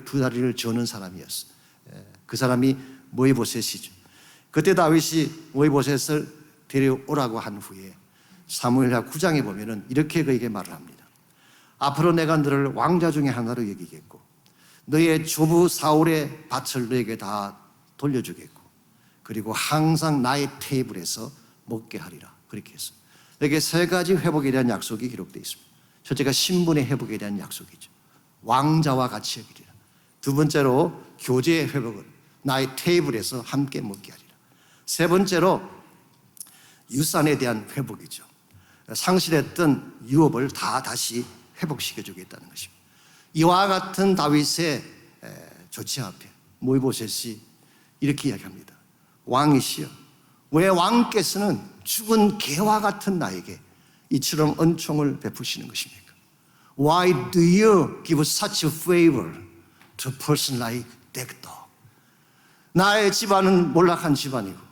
두 다리를 저는 사람이었어요. 그 사람이 모이보셋이죠. 그때 다윗이 모이보셋을 데려오라고 한 후에 사무엘하 9장에 보면은 이렇게 그에게 말을 합니다. 앞으로 내가 너를 왕자 중에 하나로 여기겠고 너의 조부 사울의 밭을 너에게 다 돌려주겠고 그리고 항상 나의 테이블에서 먹게 하리라. 그렇게 했어. 여기에 3가지 회복에 대한 약속이 기록되어 있습니다. 첫째가 신분의 회복에 대한 약속이죠. 왕자와 같이 여기리라. 두 번째로 교제의 회복을 나의 테이블에서 함께 먹게 하리라. 세 번째로 유산에 대한 회복이죠. 상실했던 유업을 다시 회복시켜 주겠다는 것입니다. 이와 같은 다윗의 조치 앞에 모이보셋이 이렇게 이야기합니다. 왕이시여, 왜 왕께서는 죽은 개와 같은 나에게 이처럼 은총을 베푸시는 것입니까? Why do you give such a favor to a person like that dog? 나의 집안은 몰락한 집안이고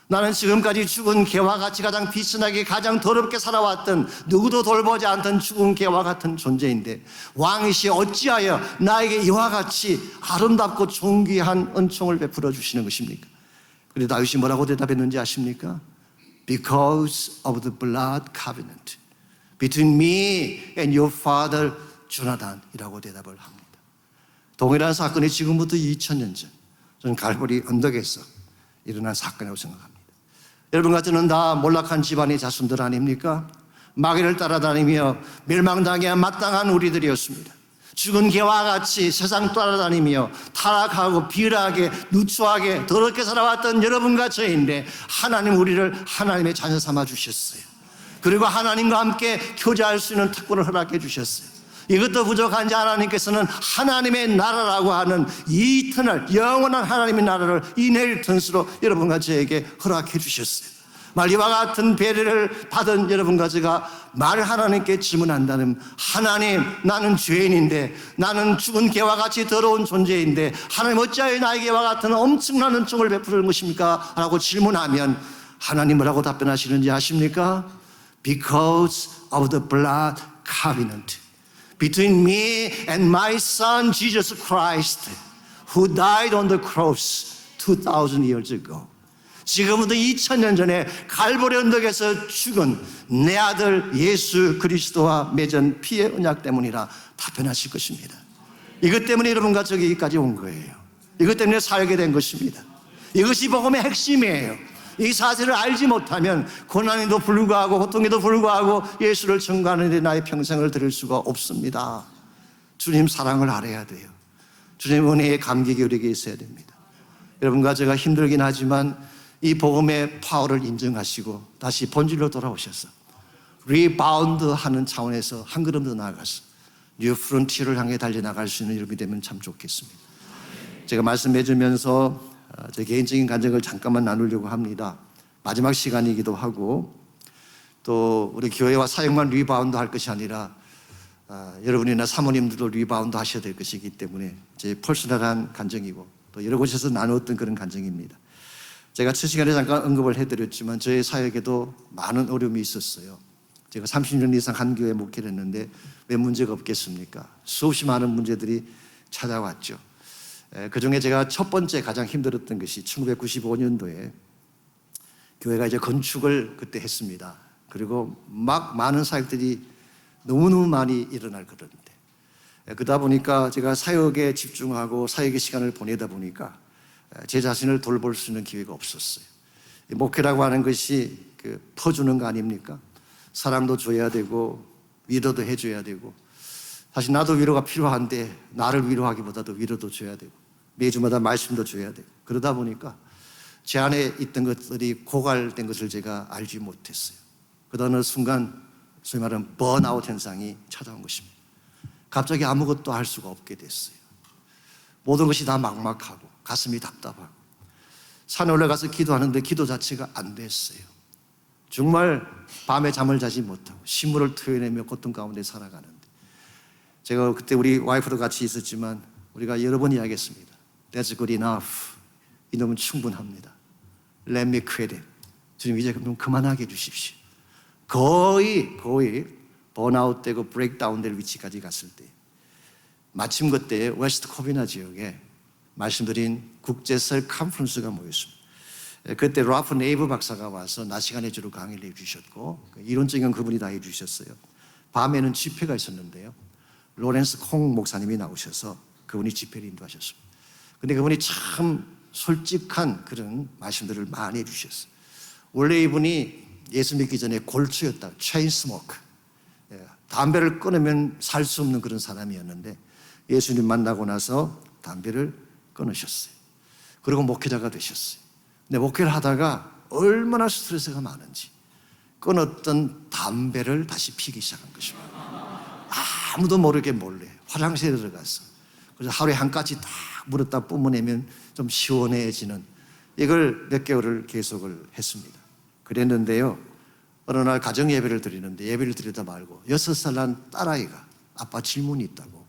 나는 지금까지 죽은 개와 같이 가장 비천하게 가장 더럽게 살아왔던 누구도 돌보지 않던 죽은 개와 같은 존재인데 왕이시여 어찌하여 나에게 이와 같이 아름답고 존귀한 은총을 베풀어 주시는 것입니까? 그런데 다윗이 뭐라고 대답했는지 아십니까? Because of the blood covenant between me and your father Jonathan이라고 대답을 합니다. 동일한 사건이 지금부터 2000년 전 저는 갈보리 언덕에서 일어난 사건이라고 생각합니다. 여러분 같은 다 몰락한 집안의 자손들 아닙니까? 마귀를 따라다니며 멸망당해야 마땅한 우리들이었습니다. 죽은 개와 같이 세상 따라다니며 타락하고 비열하게 누추하게 더럽게 살아왔던 여러분과 저인데 하나님 우리를 하나님의 자녀 삼아 주셨어요. 그리고 하나님과 함께 교제할 수 있는 특권을 허락해 주셨어요. 이것도 부족한지 하나님께서는 하나님의 나라라고 하는 이터널 영원한 하나님의 나라를 이네리턴스로 여러분과 저에게 허락해 주셨어요. 이와 같은 배려를 받은 여러분과 제가 말 하나님께 질문한다면 하나님 나는 죄인인데 나는 죽은 개와 같이 더러운 존재인데 하나님 어찌하여 나에게 와 같은 엄청난 은총을 베푸는 것입니까? 라고 질문하면 하나님 뭐라고 답변하시는지 아십니까? Because of the blood covenant between me and my son Jesus Christ who died on the cross 2000 years ago. 지금부터 2000년 전에 갈보리 언덕에서 죽은 내 아들 예수 그리스도와 맺은 피의 언약 때문이라 답변하실 것입니다. 이것 때문에 여러분과 저기까지 온 거예요. 이것 때문에 살게 된 것입니다. 이것이 복음의 핵심이에요. 이 사실을 알지 못하면 고난에도 불구하고 고통에도 불구하고 예수를 증거하는 데 나의 평생을 드릴 수가 없습니다. 주님 사랑을 알아야 돼요. 주님 은혜의 감격이 우리에게 있어야 됩니다. 여러분과 제가 힘들긴 하지만 이 복음의 파워를 인정하시고 다시 본질로 돌아오셔서 리바운드 하는 차원에서 한 걸음 더 나아가서 뉴 프론티어를 향해 달려나갈 수 있는 여러분이 되면 참 좋겠습니다. 제가 말씀 맺으면서 제 개인적인 간증을 잠깐만 나누려고 합니다. 마지막 시간이기도 하고 또 우리 교회와 사역만 리바운드 할 것이 아니라 여러분이나 사모님들도 리바운드 하셔야 될 것이기 때문에 제 퍼스널한 간증이고 또 여러 곳에서 나누었던 그런 간증입니다. 제가 첫 시간에 잠깐 언급을 해드렸지만 저의 사역에도 많은 어려움이 있었어요. 제가 30년 이상 한 교회에 목회를 했는데 왜 문제가 없겠습니까? 수없이 많은 문제들이 찾아왔죠. 그중에 제가 첫 번째 가장 힘들었던 것이 1995년도에 교회가 이제 건축을 그때 했습니다. 그리고 막 많은 사역들이 너무너무 많이 일어날 그러는데 그러다 보니까 제가 사역에 집중하고 사역의 시간을 보내다 보니까 제 자신을 돌볼 수 있는 기회가 없었어요. 목회라고 하는 것이 퍼주는 거 아닙니까? 사랑도 줘야 되고 위로도 해줘야 되고, 사실 나도 위로가 필요한데 나를 위로하기보다도 위로도 줘야 되고 매주마다 말씀도 줘야 되고, 그러다 보니까 제 안에 있던 것들이 고갈된 것을 제가 알지 못했어요. 그러다 어느 순간 소위 말하는 번아웃 현상이 찾아온 것입니다. 갑자기 아무것도 할 수가 없게 됐어요. 모든 것이 다 막막하고 가슴이 답답하고, 산에 올라가서 기도하는데 기도 자체가 안 됐어요. 정말 밤에 잠을 자지 못하고 심물을 토해내며 고통 가운데 살아가는데, 제가 그때 우리 와이프도 같이 있었지만 우리가 여러 번 이야기했습니다. That's good enough. 이 놈은 충분합니다. Let me quit it. 주님, 이제 좀 그만하게 해주십시오. 거의 번아웃되고 브레이크다운 될 위치까지 갔을 때, 마침 그때 웨스트 코비나 지역에 말씀드린 국제설 컨퍼런스가 모였습니다. 그때 라프 네이브 박사가 와서 낮 시간에 주로 강의를 해주셨고, 이론적인 그분이 다 해주셨어요. 밤에는 집회가 있었는데요, 로렌스 콩 목사님이 나오셔서 그분이 집회를 인도하셨습니다. 근데 그분이 참 솔직한 그런 말씀들을 많이 해주셨어요. 원래 이분이 예수 믿기 전에 골수였다, 체인 스모크, 담배를 끊으면 살 수 없는 그런 사람이었는데 예수님 만나고 나서 담배를 끊으셨어요. 그리고 목회자가 되셨어요. 근데 목회를 하다가 얼마나 스트레스가 많은지 끊었던 담배를 다시 피기 시작한 것입니다. 아무도 모르게 몰래 화장실에 들어가서, 그래서 하루에 한 가지 딱 물었다 뿜어내면 좀 시원해지는, 이걸 몇 개월을 계속을 했습니다. 그랬는데요, 어느 날 가정 예배를 드리는데 예배를 드리다 말고 6살 난 딸아이가 아빠 질문이 있다고,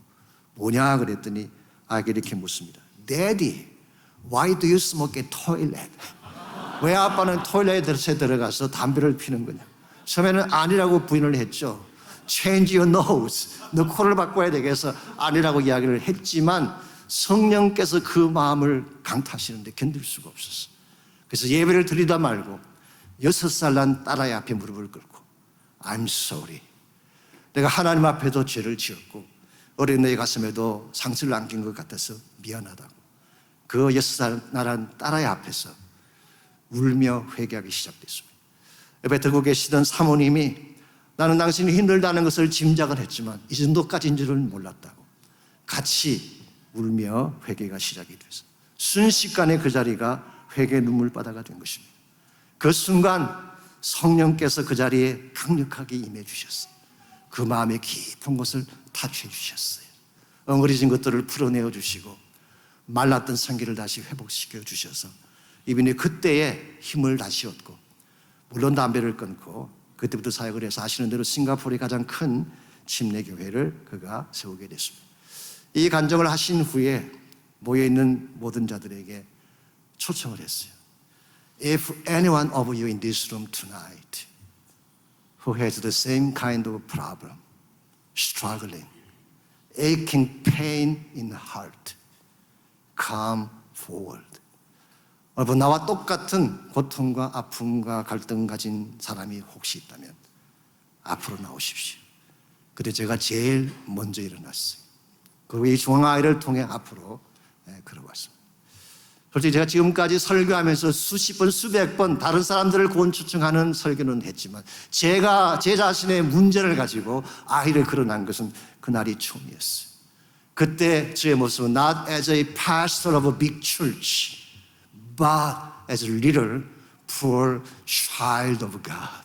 뭐냐 그랬더니 아이가 이렇게 묻습니다. Daddy, why do you smoke a toilet? 왜 아빠는 토일렛에 들어가서 담배를 피는 거냐? 처음에는 아니라고 부인을 했죠. Change your nose. 너 코를 바꿔야 되겠어. 아니라고 이야기를 했지만 성령께서 그 마음을 강타하시는데 견딜 수가 없었어. 그래서 예배를 드리다 말고 6살 난 딸아이 앞에 무릎을 꿇고 I'm sorry. 내가 하나님 앞에도 죄를 지었고 어린 내 가슴에도 상처를 남긴 것 같아서 미안하다고, 그 6살 나란 딸아이 앞에서 울며 회개하기 시작됐습니다. 옆에 듣고 계시던 사모님이 나는 당신이 힘들다는 것을 짐작을 했지만 이 정도까지인 줄은 몰랐다고 같이 울며 회개가 시작이 됐어요. 순식간에 그 자리가 회개 눈물바다가 된 것입니다. 그 순간 성령께서 그 자리에 강력하게 임해 주셨어요. 그 마음의 깊은 곳을 타치해 주셨어요. 엉그리진 것들을 풀어내어 주시고 말랐던 생기를 다시 회복시켜 주셔서 이분이 그때의 힘을 다시 얻고, 물론 담배를 끊고 그때부터 사역을 해서 아시는 대로 싱가포르의 가장 큰 침례교회를 그가 세우게 됐습니다. 이 간증을 하신 후에 모여있는 모든 자들에게 초청을 했어요. If anyone of you in this room tonight who has the same kind of problem, struggling, aching pain in the heart, come forward. 여러분, 나와 똑같은 고통과 아픔과 갈등 가진 사람이 혹시 있다면 앞으로 나오십시오. 그때 제가 제일 먼저 일어났어요. 그리고 이 중앙아이를 통해 앞으로 걸어왔습니다. 솔직히 제가 지금까지 설교하면서 수십 번, 수백 번 다른 사람들을 구원 초청하는 설교는 했지만 제가 제 자신의 문제를 가지고 아이를 걸어난 것은 그날이 처음이었어요. 그때 저의 모습은 not as a pastor of a big church, but as a little poor child of God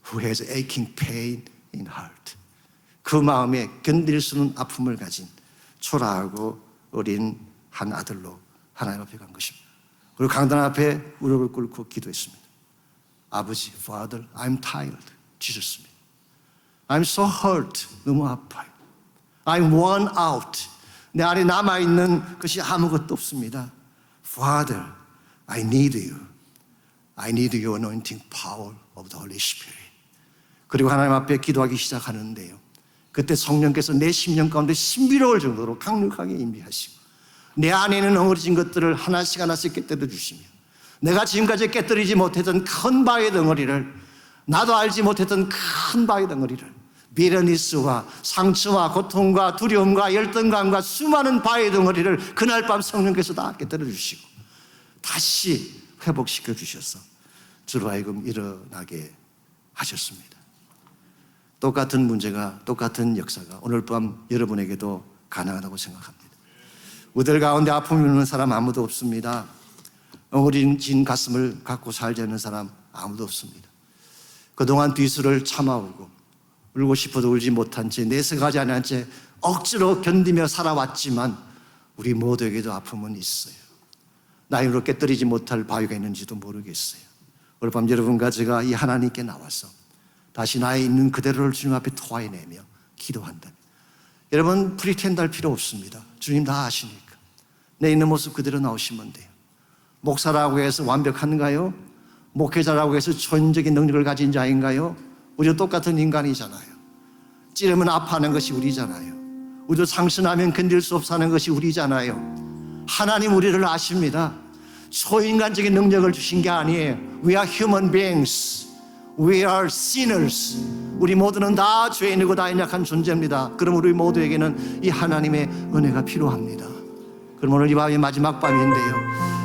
who has aching pain in heart. 그 마음에 견딜 수 없는 아픔을 가진 초라하고 어린 한 아들로 하나님 앞에 간 것입니다. 그리고 강단 앞에 무릎을 꿇고 기도했습니다. 아버지, Father, I'm tired. 지셨습니다. I'm so hurt. 너무 아파요. I'm worn out. 내 안에 남아있는 것이 아무것도 없습니다. Father, I need you. I need your anointing power of the Holy Spirit. 그리고 하나님 앞에 기도하기 시작하는데요, 그때 성령께서 내 심령 가운데 신비로울 정도로 강력하게 임재하시고 내 안에 있는 엉그러진 것들을 하나씩 하나씩 깨뜨려 주시며, 내가 지금까지 깨뜨리지 못했던 큰 바위 덩어리를, 나도 알지 못했던 큰 바위 덩어리를 비러니스와 상처와 고통과 두려움과 열등감과 수많은 바위 덩어리를 그날 밤 성령께서 다 깨뜨려 주시고 다시 회복시켜 주셔서 저로 하여금 일어나게 하셨습니다. 똑같은 문제가, 똑같은 역사가 오늘 밤 여러분에게도 가능하다고 생각합니다. 우들 가운데 아픔이 있는 사람 아무도 없습니다. 엉어진 가슴을 갖고 살지 않는 사람 아무도 없습니다. 그동안 뒤수를 참아오고 울고 싶어도 울지 못한 채 내색하지 않은 채 억지로 견디며 살아왔지만 우리 모두에게도 아픔은 있어요. 나 힘으로 깨뜨리지 못할 바위가 있는지도 모르겠어요. 오늘 밤 여러분과 제가 이 하나님께 나와서 다시 나의 있는 그대로를 주님 앞에 토해내며 기도한다면 여러분 프리텐드할 필요 없습니다. 주님 다 아시니까 내 있는 모습 그대로 나오시면 돼요. 목사라고 해서 완벽한가요? 목회자라고 해서 초인적인 능력을 가진 자인가요? 우리도 똑같은 인간이잖아요. 찌르면 아파하는 것이 우리잖아요. 우리도 상신하면 견딜 수 없어 하는 것이 우리잖아요. 하나님 우리를 아십니다. 초인간적인 능력을 주신 게 아니에요. We are human beings. We are sinners. 우리 모두는 다 죄인이고 다 연약한 존재입니다. 그럼 우리 모두에게는 이 하나님의 은혜가 필요합니다. 그럼 오늘 이 밤이 마지막 밤인데요,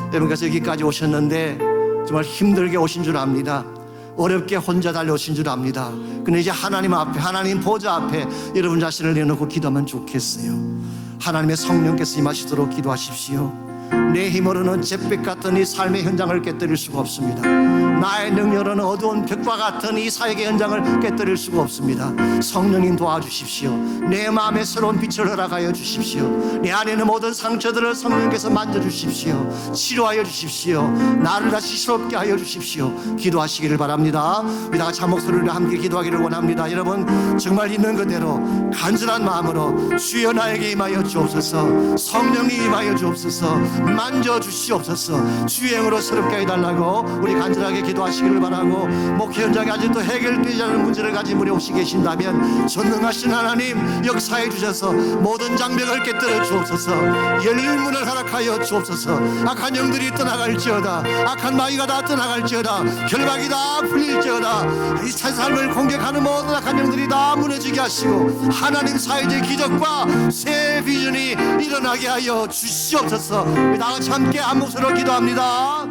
여러분께서 여기까지 오셨는데 정말 힘들게 오신 줄 압니다. 어렵게 혼자 달려오신 줄 압니다. 근데 이제 하나님 앞에, 하나님 보좌 앞에 여러분 자신을 내놓고 기도하면 좋겠어요. 하나님의 성령께서 임하시도록 기도하십시오. 내 힘으로는 잿빛 같은 이 삶의 현장을 깨뜨릴 수가 없습니다. 나의 능력으로는 어두운 벽과 같은 이 사역의 현장을 깨뜨릴 수가 없습니다. 성령님 도와주십시오. 내 마음에 새로운 빛을 허락하여 주십시오. 내 안에 있는 모든 상처들을 성령께서 만져주십시오. 치료하여 주십시오. 나를 다시 새롭게 하여 주십시오. 기도하시기를 바랍니다. 우리 다 같이 한 목소리로 함께 기도하기를 원합니다. 여러분 정말 있는 그대로 간절한 마음으로 주여 나에게 임하여 주옵소서. 성령님 임하여 주옵소서. 만져주시옵소서. 주의 영으로 새롭게 해달라고 우리 간절하게 기도하시기를 바라고, 목회 현장에 아직도 해결되지 않은 문제를 가진 분이 혹시 계신다면 전능하신 하나님 역사해 주셔서 모든 장벽을 깨뜨려 주옵소서. 열린 문을 허락하여 주옵소서. 악한 영들이 떠나갈지어다. 악한 마귀가 다 떠나갈지어다. 결박이 다 풀릴지어다. 이 새 삶을 공격하는 모든 악한 영들이 다 무너지게 하시고 하나님 사회적 기적과 새 비전이 일어나게 하여 주시옵소서. 다 같이 함께 한 목소리로 기도합니다.